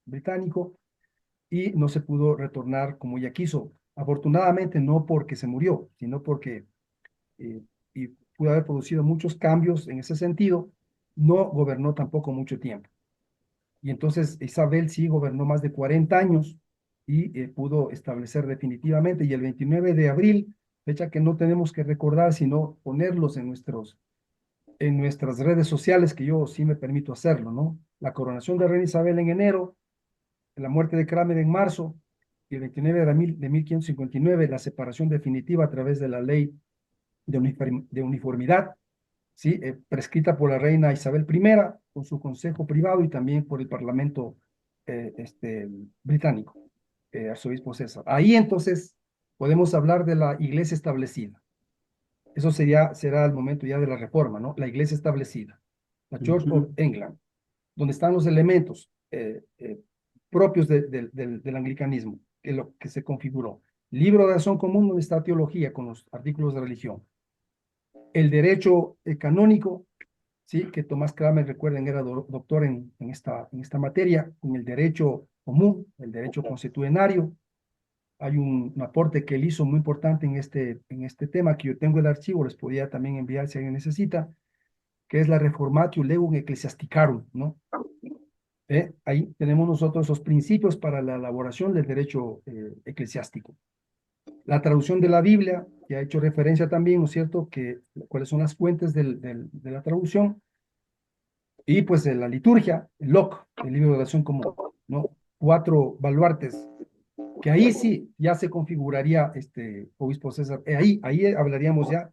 S2: británico, y no se pudo retornar como ella quiso. Afortunadamente no porque se murió, sino porque eh, y pudo haber producido muchos cambios en ese sentido, no gobernó tampoco mucho tiempo. Y entonces Isabel sí gobernó más de 40 años y pudo establecer definitivamente, y el 29 de abril, fecha que no tenemos que recordar, sino ponerlos en nuestras redes sociales, que yo sí me permito hacerlo, ¿no? La coronación de reina Isabel en enero, la muerte de Cranmer en marzo, y el 29 de 1559, la separación definitiva a través de la ley de uniformidad, ¿sí? Prescrita por la reina Isabel I, con su consejo privado y también por el Parlamento británico, arzobispo César. Ahí entonces podemos hablar de la iglesia establecida. Eso será el momento ya de la reforma, ¿no? La iglesia establecida, la Church of
S1: Ujú.
S2: England, donde están los elementos propios del anglicanismo, lo que se configuró. Libro de acción común, donde está teología con los artículos de religión. El derecho canónico, ¿sí? Que Tomás Kramer, recuerden, era doctor en esta materia, en el derecho común, el derecho consuetuenario. Hay un aporte que él hizo muy importante en este tema, que yo tengo el archivo, les podría también enviar si alguien necesita, que es la Reformatio Legum Ecclesiasticarum, ¿no? Ahí tenemos nosotros los principios para la elaboración del derecho eclesiástico. La traducción de la Biblia, que ha hecho referencia también, ¿no es cierto?, cuáles son las fuentes de la traducción, y pues la liturgia, el Locke, el libro de oración común, ¿no? 4 baluartes, que ahí sí ya se configuraría obispo César. Ahí hablaríamos ya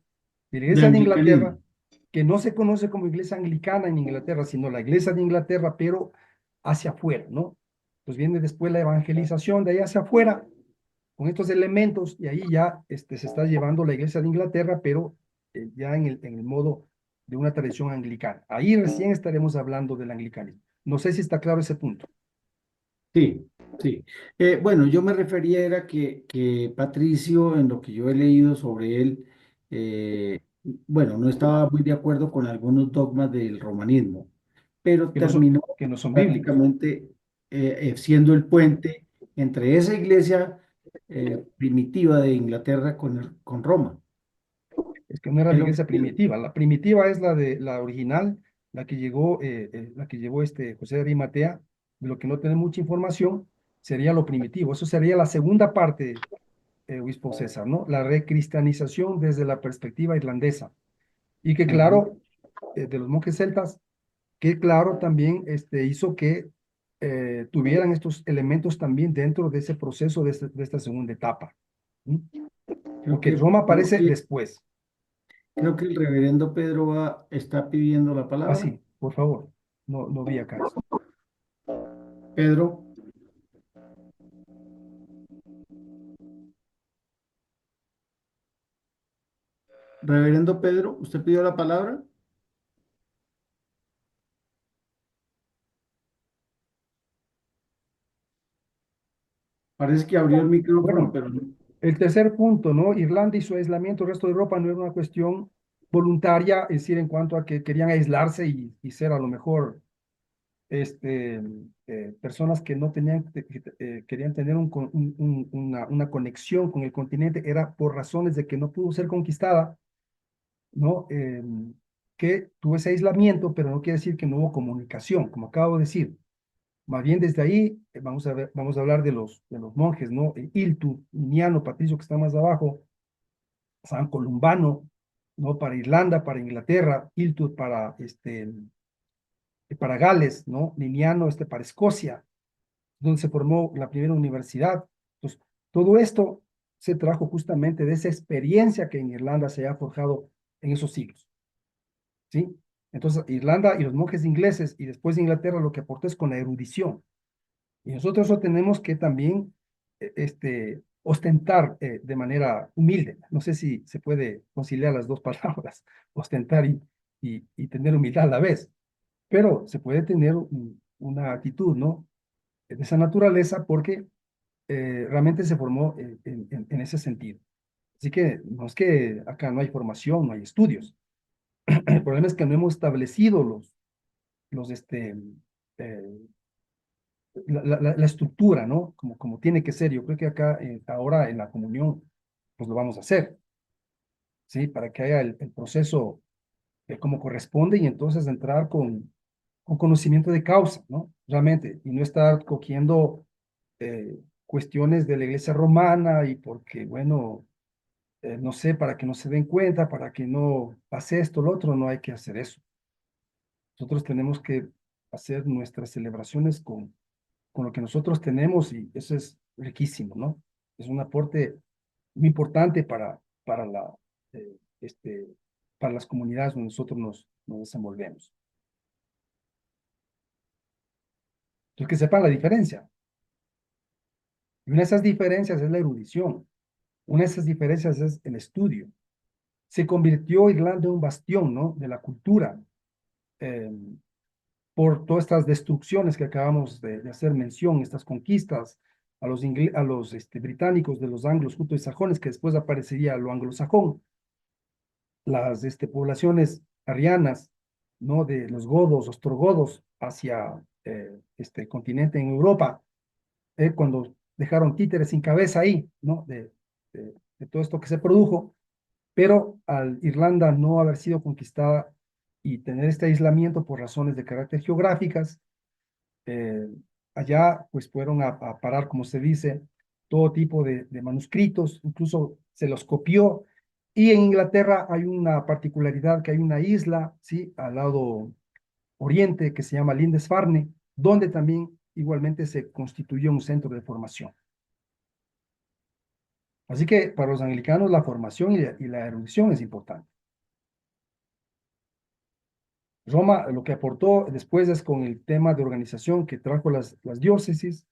S2: de la
S1: De
S2: iglesia de
S1: anglicanismo.
S2: Inglaterra, que no se conoce como iglesia anglicana en Inglaterra, sino la iglesia de Inglaterra, pero hacia afuera, ¿no? Pues viene después la evangelización de ahí hacia afuera, con estos elementos, y ahí ya se está llevando la iglesia de Inglaterra, pero ya en el modo de una tradición anglicana. Ahí recién estaremos hablando del anglicanismo. No sé si está claro ese punto.
S1: Sí, sí. Bueno, yo me refería era que Patricio, en lo que yo he leído sobre él, bueno, no estaba muy de acuerdo con algunos dogmas del romanismo, pero
S2: Que no son,
S1: terminó
S2: que no son bíblicos.
S1: prácticamente siendo el puente entre esa iglesia primitiva de Inglaterra con Roma.
S2: Es que no era
S1: Es
S2: la
S1: lo que
S2: iglesia
S1: quiero.
S2: primitiva. La primitiva es la original, la que llevó José de Arimatea. De lo que no tenemos mucha información, sería lo primitivo. Eso sería la segunda parte, obispo César, ¿no? La recristianización desde la perspectiva irlandesa. Y que
S1: Ujú.
S2: claro, de los monjes celtas, que claro también hizo que tuvieran estos elementos también dentro de ese proceso de esta segunda etapa. ¿Mm?
S1: Creo
S2: Porque
S1: que,
S2: Roma
S1: creo
S2: aparece
S1: que,
S2: después.
S1: creo que el reverendo Pedro está pidiendo la palabra.
S2: Así, por favor, no vi acá eso.
S1: Pedro, reverendo Pedro, ¿usted pidió la palabra? Parece que abrió el micrófono,
S2: Bueno,
S1: pero no.
S2: el tercer punto, ¿no? Irlanda y su aislamiento, el resto de Europa no era una cuestión voluntaria, es decir, en cuanto a que querían aislarse y ser a lo mejor personas que no tenían, querían tener una conexión con el continente, era por razones de que no pudo ser conquistada, ¿no? Que tuvo ese aislamiento, pero no quiere decir que no hubo comunicación, como acabo de decir. Más bien desde ahí vamos a hablar de los monjes, ¿no? Iltu, Miniano, Patricio, que está más abajo, San Columbano, ¿no? Para Irlanda, para Inglaterra, Iltu para Gales, ¿no? Miniano para Escocia, donde se formó la primera universidad. Entonces, todo esto se trajo justamente de esa experiencia que en Irlanda se ha forjado en esos siglos, ¿sí? Entonces, Irlanda y los monjes ingleses y después Inglaterra lo que aportó es con la erudición. Y nosotros eso tenemos que también ostentar de manera humilde. No sé si se puede conciliar las dos palabras, ostentar y tener humildad a la vez, pero se puede tener una actitud, ¿no? de esa naturaleza porque realmente se formó en ese sentido. Así que no es que acá no hay formación, no hay estudios. El problema es que no hemos establecido los eh, la estructura, ¿no? Como tiene que ser. Yo creo que acá, ahora en la comunión, pues lo vamos a hacer, ¿sí? Para que haya el proceso como corresponde y entonces entrar con conocimiento de causa, ¿no? Realmente, y no estar cogiendo cuestiones de la iglesia romana y porque, bueno, no sé, para que no se den cuenta, para que no pase esto, lo otro, no hay que hacer eso. Nosotros tenemos que hacer nuestras celebraciones con lo que nosotros tenemos y eso es riquísimo, ¿no? Es un aporte muy importante eh, este, para las comunidades donde nosotros nos desenvolvemos. Entonces, que sepan la diferencia. Y una de esas diferencias es la erudición. Una de esas diferencias es el estudio. Se convirtió Irlanda en un bastión, ¿no? De la cultura, eh, por todas estas destrucciones que acabamos de hacer mención, estas conquistas a los británicos de los anglos, jutos y sajones, que después aparecería lo anglosajón, las poblaciones arianas, ¿no? De los godos, ostrogodos, hacia este continente en Europa, cuando dejaron títeres sin cabeza ahí, ¿no? De todo esto que se produjo, pero al Irlanda no haber sido conquistada y tener este aislamiento por razones de carácter geográficas, eh, allá pues fueron a parar, como se dice, todo tipo de manuscritos, incluso se los copió. Y en Inglaterra hay una particularidad que hay una isla, ¿sí? Al lado oriente que se llama Lindisfarne, donde también igualmente se constituyó un centro de formación. Así que para los anglicanos la formación y la erudición es importante. Roma lo que aportó después es con el tema de organización que trajo las diócesis,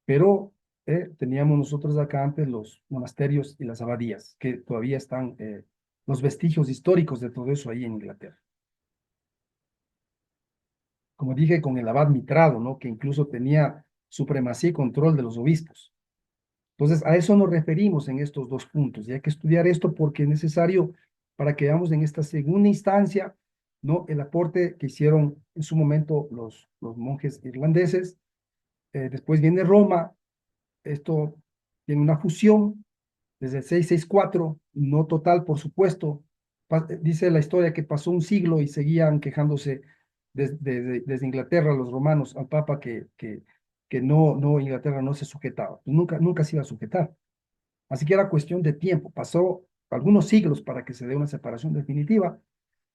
S2: pero teníamos nosotros acá antes los monasterios y las abadías, que todavía están los vestigios históricos de todo eso ahí en Inglaterra. Como dije, con el abad Mitrado, ¿no? Que incluso tenía supremacía y control de los obispos. Entonces, a eso nos referimos en estos dos puntos. Y hay que estudiar esto porque es necesario para que veamos en esta segunda instancia, ¿no? El aporte que hicieron en su momento los monjes irlandeses. Después viene Roma. Esto tiene una fusión desde el 664, no total, por supuesto. Dice la historia que pasó un siglo y seguían quejándose desde Inglaterra los romanos al Papa que no, Inglaterra no se sujetaba. Nunca se iba a sujetar. Así que era cuestión de tiempo. Pasó algunos siglos para que se dé una separación definitiva,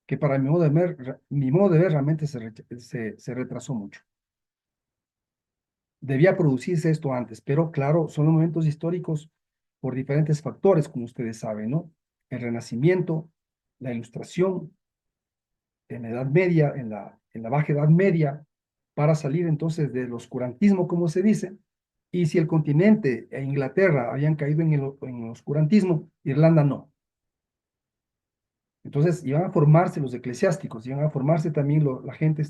S2: que para mi modo de ver realmente se retrasó mucho. Debía producirse esto antes, pero claro, son los momentos históricos por diferentes factores, como ustedes saben, ¿no? El Renacimiento, la Ilustración, en la Edad Media, en la Baja Edad Media, para salir entonces del oscurantismo, como se dice, y si el continente e Inglaterra habían caído en el oscurantismo, Irlanda no. Entonces iban a formarse los eclesiásticos, iban a formarse también la gente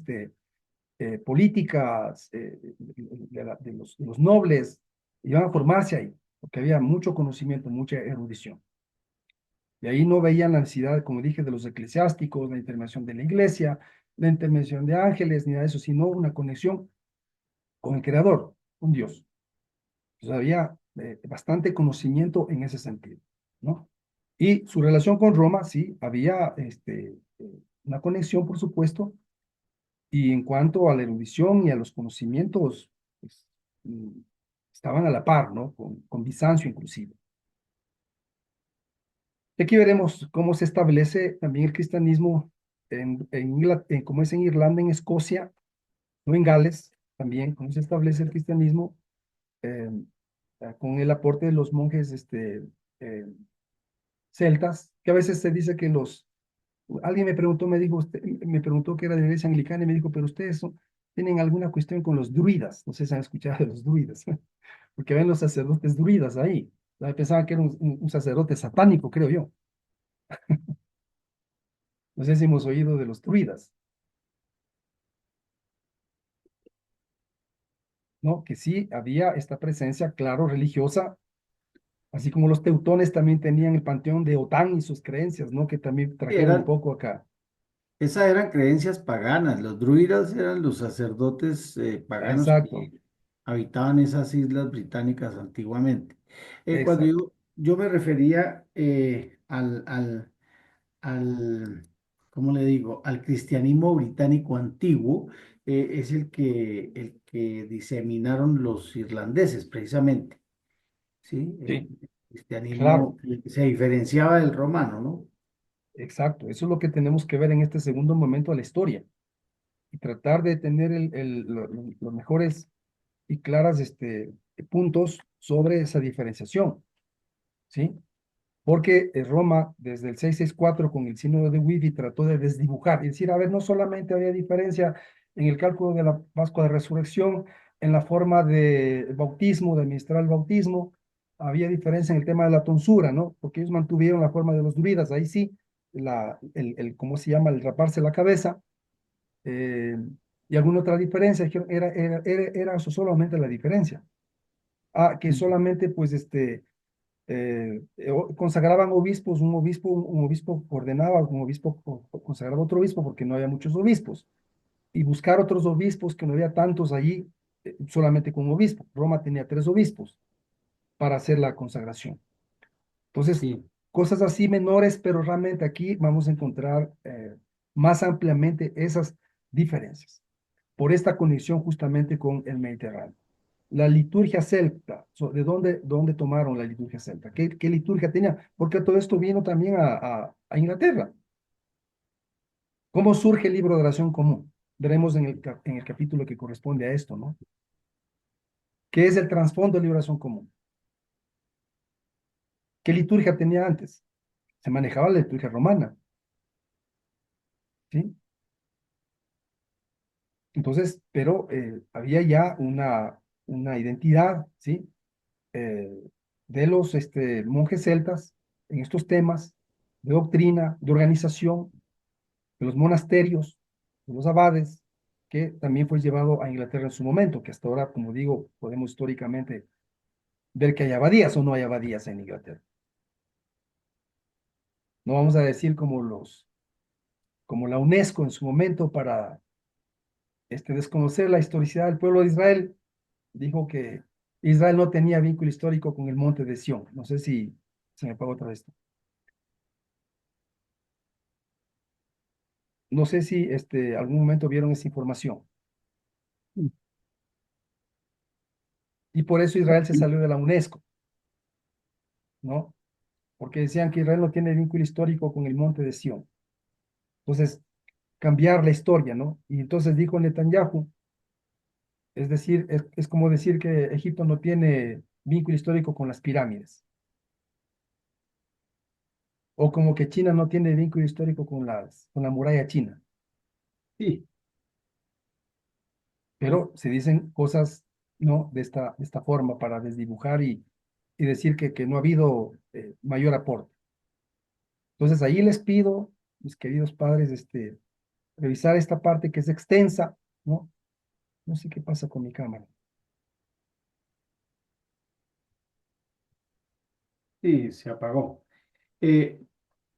S2: políticas de los nobles, iban a formarse ahí, porque había mucho conocimiento, mucha erudición. Y ahí no veían la necesidad, como dije, de los eclesiásticos, la intervención de la iglesia, la intervención de ángeles, ni nada de eso, sino una conexión con el Creador, con Dios. Entonces había bastante conocimiento en ese sentido, ¿no? Y su relación con Roma, sí, había una conexión, por supuesto, y en cuanto a la erudición y a los conocimientos, pues, mm, estaban a la par, ¿no? Con Bizancio inclusive. Y aquí veremos cómo se establece también el cristianismo como es en Irlanda, en Escocia, no en Gales, también, cómo se establece el cristianismo eh, con el aporte de los monjes eh, celtas, que a veces se dice que alguien me preguntó, me preguntó que era de la iglesia anglicana y me dijo, pero ustedes tienen alguna cuestión con los druidas. No sé si han escuchado de los druidas, porque ven los sacerdotes druidas ahí. Pensaba que era un sacerdote satánico, creo yo. No sé si hemos oído de los druidas. ¿no? Que sí había esta presencia, claro, religiosa, así como los teutones también tenían el panteón de Otán y sus creencias, ¿no? Que también trajeron un
S1: Eran,
S2: poco acá.
S1: esas eran creencias paganas. Los druidas eran los sacerdotes paganos
S2: Exacto,
S1: que habitaban esas islas británicas antiguamente. Cuando
S2: exacto.
S1: yo me refería ¿cómo le digo? Al cristianismo británico antiguo, es el que diseminaron los irlandeses, precisamente, ¿sí?
S2: Sí,
S1: El cristianismo
S2: claro,
S1: que se diferenciaba del romano, ¿no?
S2: exacto. Eso es lo que tenemos que ver en este segundo momento de la historia y tratar de tener los mejores y claras puntos sobre esa diferenciación, ¿sí? Porque Roma, desde el 664 con el sínodo de Wifi, trató de desdibujar, es decir, a ver, no solamente había diferencia en el cálculo de la Pascua de Resurrección, en la forma de bautismo, de administrar el bautismo, había diferencia en el tema de la tonsura, ¿no? Porque ellos mantuvieron la forma de los druidas, ahí sí, ¿cómo se llama? El raparse la cabeza, eh, y alguna otra diferencia, dijeron, era eso solamente la diferencia. Ah, que solamente, pues, consagraban obispos, un obispo ordenaba, un obispo consagraba otro obispo porque no había muchos obispos, y buscar otros obispos que no había tantos allí, solamente con un obispo. Roma tenía 3 obispos para hacer la consagración. Entonces,
S1: Sí,
S2: cosas así menores, pero realmente aquí vamos a encontrar más ampliamente esas diferencias por esta conexión justamente con el Mediterráneo. La liturgia celta, ¿de dónde tomaron la liturgia celta? ¿Qué liturgia tenía? Porque todo esto vino también a Inglaterra. ¿Cómo surge el libro de oración común? Veremos en el capítulo que corresponde a esto, ¿no? ¿Qué es el trasfondo del libro de oración común? ¿Qué liturgia tenía antes? Se manejaba la liturgia romana, ¿sí? Entonces, pero había ya una identidad, ¿sí? eh, de los monjes celtas en estos temas de doctrina, de organización, de los monasterios, de los abades, que también fue llevado a Inglaterra en su momento, que hasta ahora, como digo, podemos históricamente ver que hay abadías o no hay abadías en Inglaterra. No vamos a decir como la UNESCO en su momento para desconocer la historicidad del pueblo de Israel, dijo que Israel no tenía vínculo histórico con el monte de Sión. No sé si se me apagó otra vez. No sé si algún momento vieron esa información. Y por eso Israel se salió de la UNESCO, ¿no? Porque decían que Israel no tiene vínculo histórico con el monte de Sión. Entonces, cambiar la historia, ¿no? Y entonces dijo Netanyahu, es decir, es como decir que Egipto no tiene vínculo histórico con las pirámides, o como que China no tiene vínculo histórico con la muralla china.
S1: sí.
S2: Pero se dicen cosas, ¿no? De esta forma para desdibujar y decir que no ha habido mayor aporte. Entonces ahí les pido, mis queridos padres, revisar esta parte que es extensa, ¿no? No sé qué pasa con mi cámara.
S1: Sí, se apagó. Eh,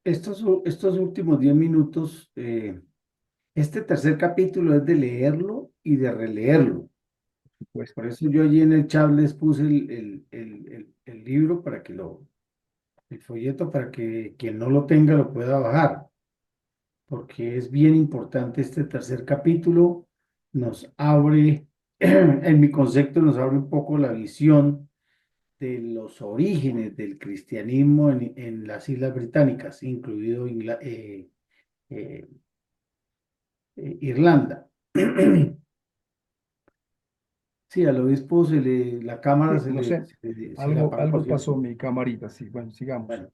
S1: estos últimos 10 minutos, este tercer capítulo es de leerlo y de releerlo.
S2: Pues
S1: Por eso yo allí en el chat les puse el libro para el folleto para que quien no lo tenga lo pueda bajar, porque es bien importante este tercer capítulo. Nos abre, en mi concepto, nos abre un poco la visión de los orígenes del cristianismo en las Islas Británicas, incluido eh, Irlanda. Sí, al obispo la cámara
S2: sí, no sé,
S1: se le apagó,
S2: algo pasó
S1: ¿cierto?
S2: mi camarita, sí. Bueno, sigamos.
S1: Bueno,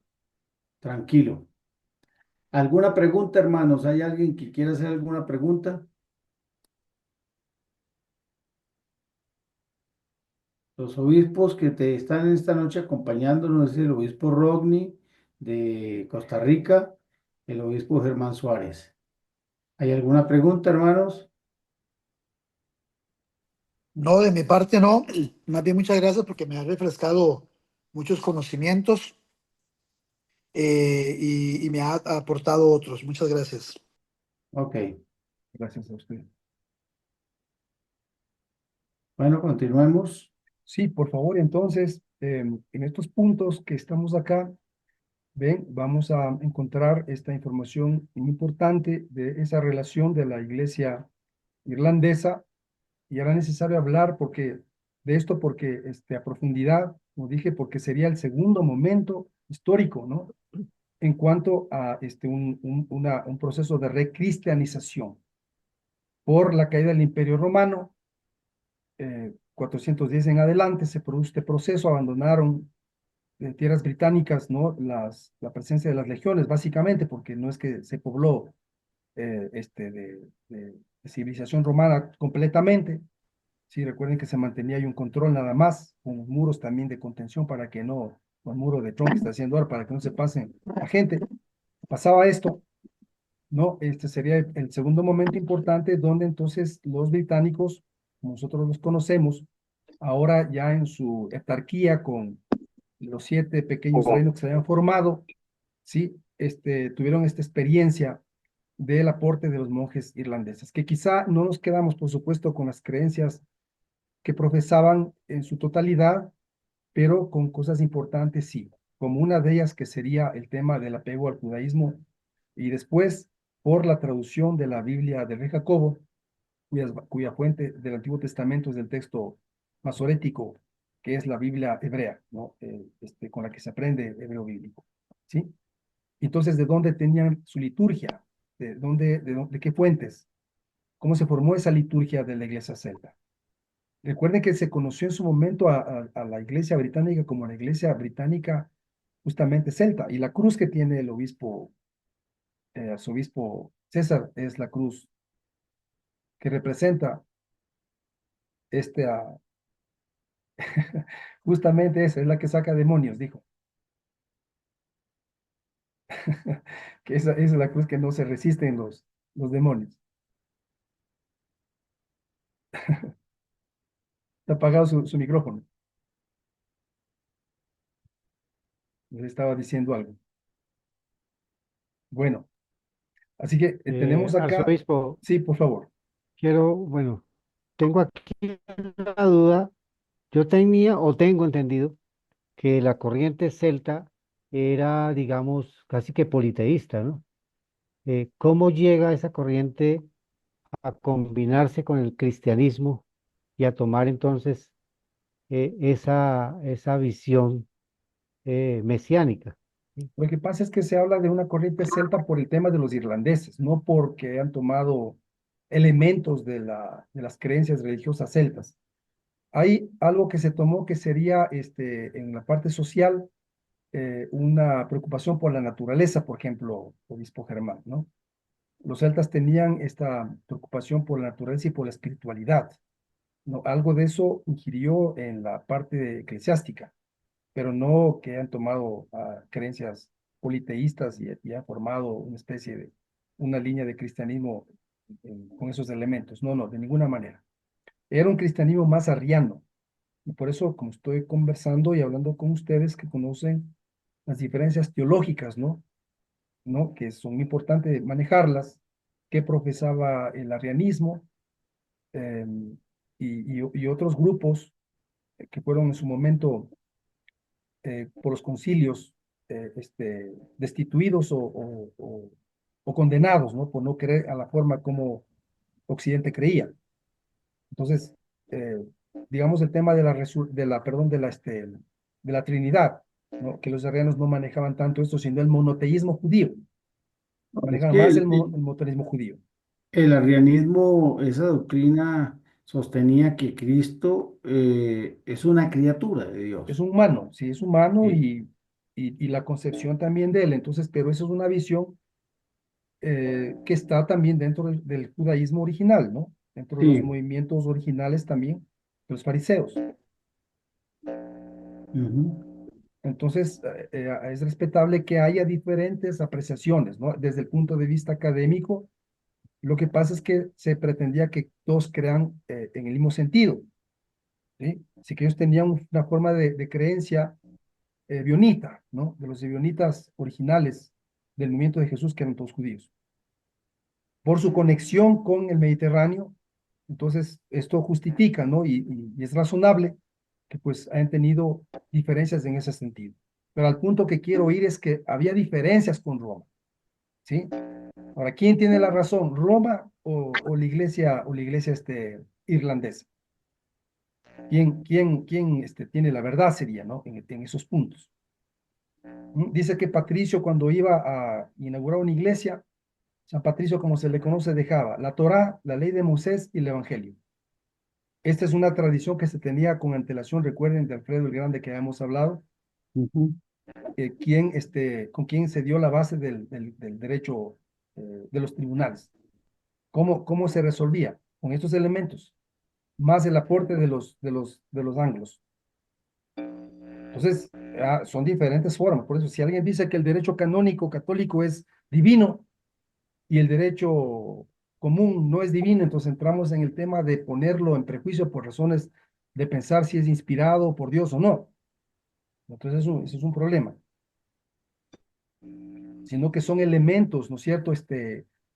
S1: tranquilo. ¿Alguna pregunta, hermanos? ¿Hay alguien que quiera hacer alguna pregunta? Los obispos que te están esta noche acompañándonos es el obispo Rodney de Costa Rica, el obispo Germán Suárez. ¿Hay alguna pregunta, hermanos?
S5: No, de mi parte no. Más bien muchas gracias porque me ha refrescado muchos conocimientos y me ha aportado otros. Muchas gracias.
S1: Ok,
S2: Gracias a usted.
S1: bueno, continuemos.
S2: Sí, por favor, entonces, en estos puntos que estamos acá, ven, vamos a encontrar esta información importante de esa relación de la iglesia irlandesa y era necesario hablar de esto porque a profundidad, como dije, porque sería el segundo momento histórico, ¿no? En cuanto a un proceso de recristianización por la caída del Imperio Romano, 410 en adelante se produce este proceso, abandonaron tierras británicas, ¿no? La presencia de las legiones, básicamente, porque no es que se pobló de civilización romana completamente. Sí, recuerden que se mantenía ahí un control nada más, con muros también de contención para que no, con el muro de Trump que está haciendo ahora, para que no se pasen la gente. Pasaba esto, ¿no? Este sería el segundo momento importante donde entonces los británicos, como nosotros los conocemos, ahora ya en su etarquía con los 7 pequeños reinos que se habían formado, ¿sí? Tuvieron esta experiencia del aporte de los monjes irlandeses, que quizá no nos quedamos, por supuesto, con las creencias que profesaban en su totalidad, pero con cosas importantes sí, como una de ellas que sería el tema del apego al judaísmo, y después por la traducción de la Biblia del rey Jacobo, cuya fuente del Antiguo Testamento es del texto masorético, que es la Biblia hebrea, ¿no? Con la que se aprende hebreo bíblico, ¿sí? Entonces, ¿de dónde tenían su liturgia? ¿De qué fuentes? ¿Cómo se formó esa liturgia de la iglesia celta? Recuerden que se conoció en su momento a la iglesia británica como la iglesia británica justamente celta, y la cruz que tiene el arzobispo César es la cruz que representa este, ah, justamente esa, es la que saca demonios, dijo, que esa es la cruz que no se resisten los demonios. Está apagado su micrófono, les estaba diciendo algo. Bueno, así que tenemos acá,
S6: Arzobispo,
S2: sí, por favor.
S6: bueno, tengo aquí la duda. Yo tenía o tengo entendido que la corriente celta era, digamos, casi que politeísta, ¿no? ¿Cómo llega esa corriente a combinarse con el cristianismo y a tomar entonces esa visión mesiánica? ¿Sí?
S2: Lo que pasa es que se habla de una corriente celta por el tema de los irlandeses, no porque han tomado elementos de las creencias religiosas celtas. Hay algo que se tomó que sería en la parte social una preocupación por la naturaleza, por ejemplo, obispo Germán, ¿no? Los celtas tenían esta preocupación por la naturaleza y por la espiritualidad, ¿no? Algo de eso ingirió en la parte eclesiástica, pero no que han tomado creencias politeístas y han formado una especie de, una línea de cristianismo con esos elementos. No, no, de ninguna manera. Era un cristianismo más arriano. Y por eso, como estoy conversando y hablando con ustedes que conocen las diferencias teológicas, ¿no? ¿No? Que son importantes manejarlas, que profesaba el arrianismo eh, y otros grupos que fueron en su momento por los concilios destituidos o condenados, ¿no? Por no creer a la forma como Occidente creía. Entonces, eh, digamos el tema perdón, de la Trinidad, ¿no? Que los arrianos no manejaban tanto esto, sino el monoteísmo judío.
S1: No, es
S2: Manejaban
S1: que
S2: más el monoteísmo judío.
S1: el arrianismo, esa doctrina sostenía que Cristo es una criatura de
S2: Es
S1: Dios.
S2: humano, sí, es humano
S1: Sí,
S2: y la concepción también de él. Entonces, pero eso es una visión que está también dentro del judaísmo original, ¿no? Dentro de los
S1: sí,
S2: movimientos originales también de los fariseos.
S1: ujú.
S2: Entonces, es respetable que haya diferentes apreciaciones, ¿no? Desde el punto de vista académico, lo que pasa es que se pretendía que todos crean en el mismo sentido. ¿sí? Así que ellos tenían una forma de creencia bionita, ¿no? De los bionitas originales del movimiento de Jesús, que eran todos judíos. Por su conexión con el Mediterráneo, entonces esto justifica, ¿no? Y es razonable que pues hayan tenido diferencias en ese sentido. Pero al punto que quiero ir es que había diferencias con Roma, ¿sí? Ahora, ¿quién tiene la razón? ¿Roma o la iglesia irlandesa? ¿Quién tiene la verdad sería, ¿no? En esos puntos. Dice que Patricio cuando iba a inaugurar una iglesia, San Patricio, como se le conoce, dejaba la Torá, la ley de Moisés y el Evangelio. Esta es una tradición que se tenía con antelación, recuerden de Alfredo el Grande que habíamos hablado,
S6: Ujú.
S2: con quien se dio la base del derecho de los tribunales. ¿Cómo se resolvía? Con estos elementos, más el aporte de los anglos. Entonces, son diferentes formas. Por eso, si alguien dice que el derecho canónico católico es divino y el derecho común no es divino, entonces entramos en el tema de ponerlo en prejuicio por razones de pensar si es inspirado por Dios o no. Entonces, eso es un problema. Sino que son elementos, ¿no es cierto?,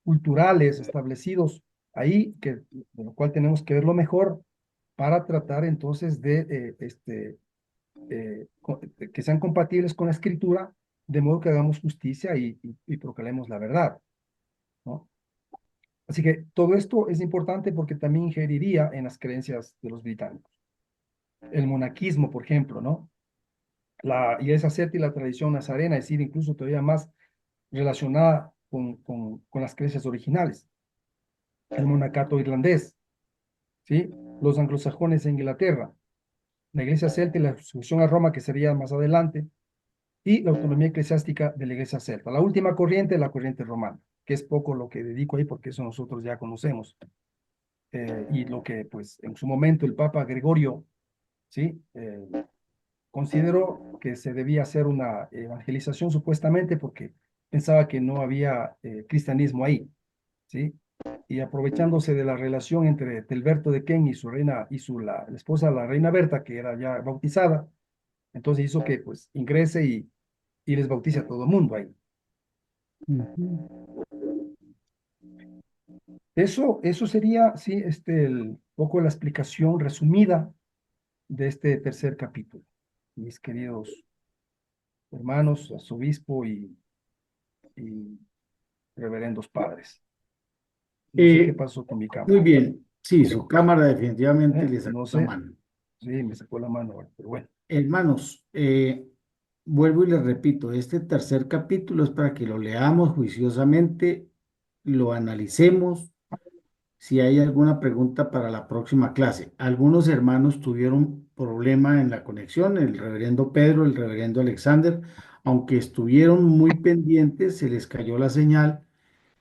S2: culturales establecidos ahí, de lo cual tenemos que verlo mejor para tratar entonces que sean compatibles con la escritura, de modo que hagamos justicia y proclamemos la verdad, ¿no? Así que todo esto es importante porque también ingeriría en las creencias de los británicos. El monaquismo, por ejemplo, ¿no? La iglesia celta y la tradición nazarena, es decir, incluso todavía más relacionada con las creencias originales. El monacato irlandés, ¿sí? Los anglosajones en Inglaterra, la iglesia celta y la sucesión a Roma, que sería más adelante, y la autonomía eclesiástica de la iglesia celta. La última corriente, la corriente romana, que es poco lo que dedico ahí porque eso nosotros ya conocemos. Y lo que, pues, en su momento el Papa Gregorio, ¿sí? Consideró que se debía hacer una evangelización supuestamente porque pensaba que no había cristianismo ahí, ¿sí? Y aprovechándose de la relación entre Telberto de Ken y su reina, la esposa, la reina Berta, que era ya bautizada, entonces hizo que, pues, ingrese y les bautice a todo el mundo ahí.
S6: Ujú.
S2: Eso sería, sí, poco la explicación resumida de este tercer capítulo, mis queridos hermanos, arzobispo y reverendos padres. No sé qué
S1: Eh,
S2: pasó con mi
S1: Muy
S2: cámara.
S1: bien, sí, su cámara definitivamente le
S2: No
S1: sacó la
S2: sé,
S1: mano.
S2: sí, me sacó la mano ahora, pero bueno.
S1: Hermanos, vuelvo y les repito, este tercer capítulo es para que lo leamos juiciosamente, lo analicemos, si hay alguna pregunta para la próxima clase. Algunos hermanos tuvieron problema en la conexión, el reverendo Pedro, el reverendo Alexander, aunque estuvieron muy pendientes, se les cayó la señal,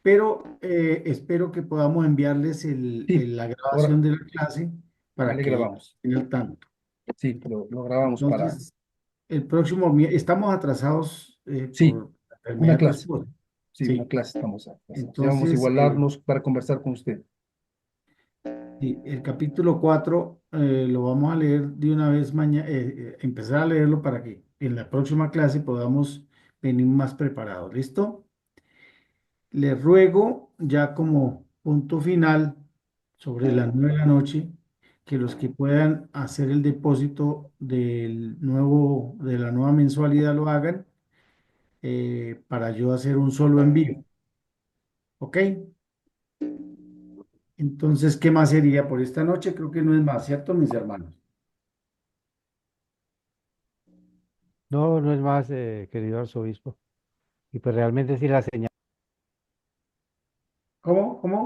S1: pero espero que podamos enviarles
S2: Sí,
S1: la
S2: ahora
S1: grabación de la clase
S2: ya
S1: para
S2: le
S1: que
S2: grabamos.
S1: estén al tanto.
S2: Sí, lo grabamos para,
S1: Entonces, el próximo, estamos atrasados
S2: sí,
S1: por la enfermedad
S2: una
S1: de tu
S2: clase.
S1: esposa.
S2: Sí, una
S1: Sí,
S2: clase estamos haciendo. Sí, vamos a
S1: entonces,
S2: igualarnos para conversar con usted.
S1: sí, el capítulo 4 lo vamos a leer de una vez mañana, empezar a leerlo para que en la próxima clase podamos venir más preparados. ¿Listo? Les ruego, ya como punto final, sobre las 9 de la noche, que los que puedan hacer el depósito de la nueva mensualidad lo hagan para yo hacer un solo envío. ¿Ok? Entonces, ¿qué más sería por esta noche? Creo que no es más, ¿cierto, mis hermanos?
S6: No, no es más, querido arzobispo. Y pues realmente sí la señal.
S1: ¿Cómo? ¿Cómo?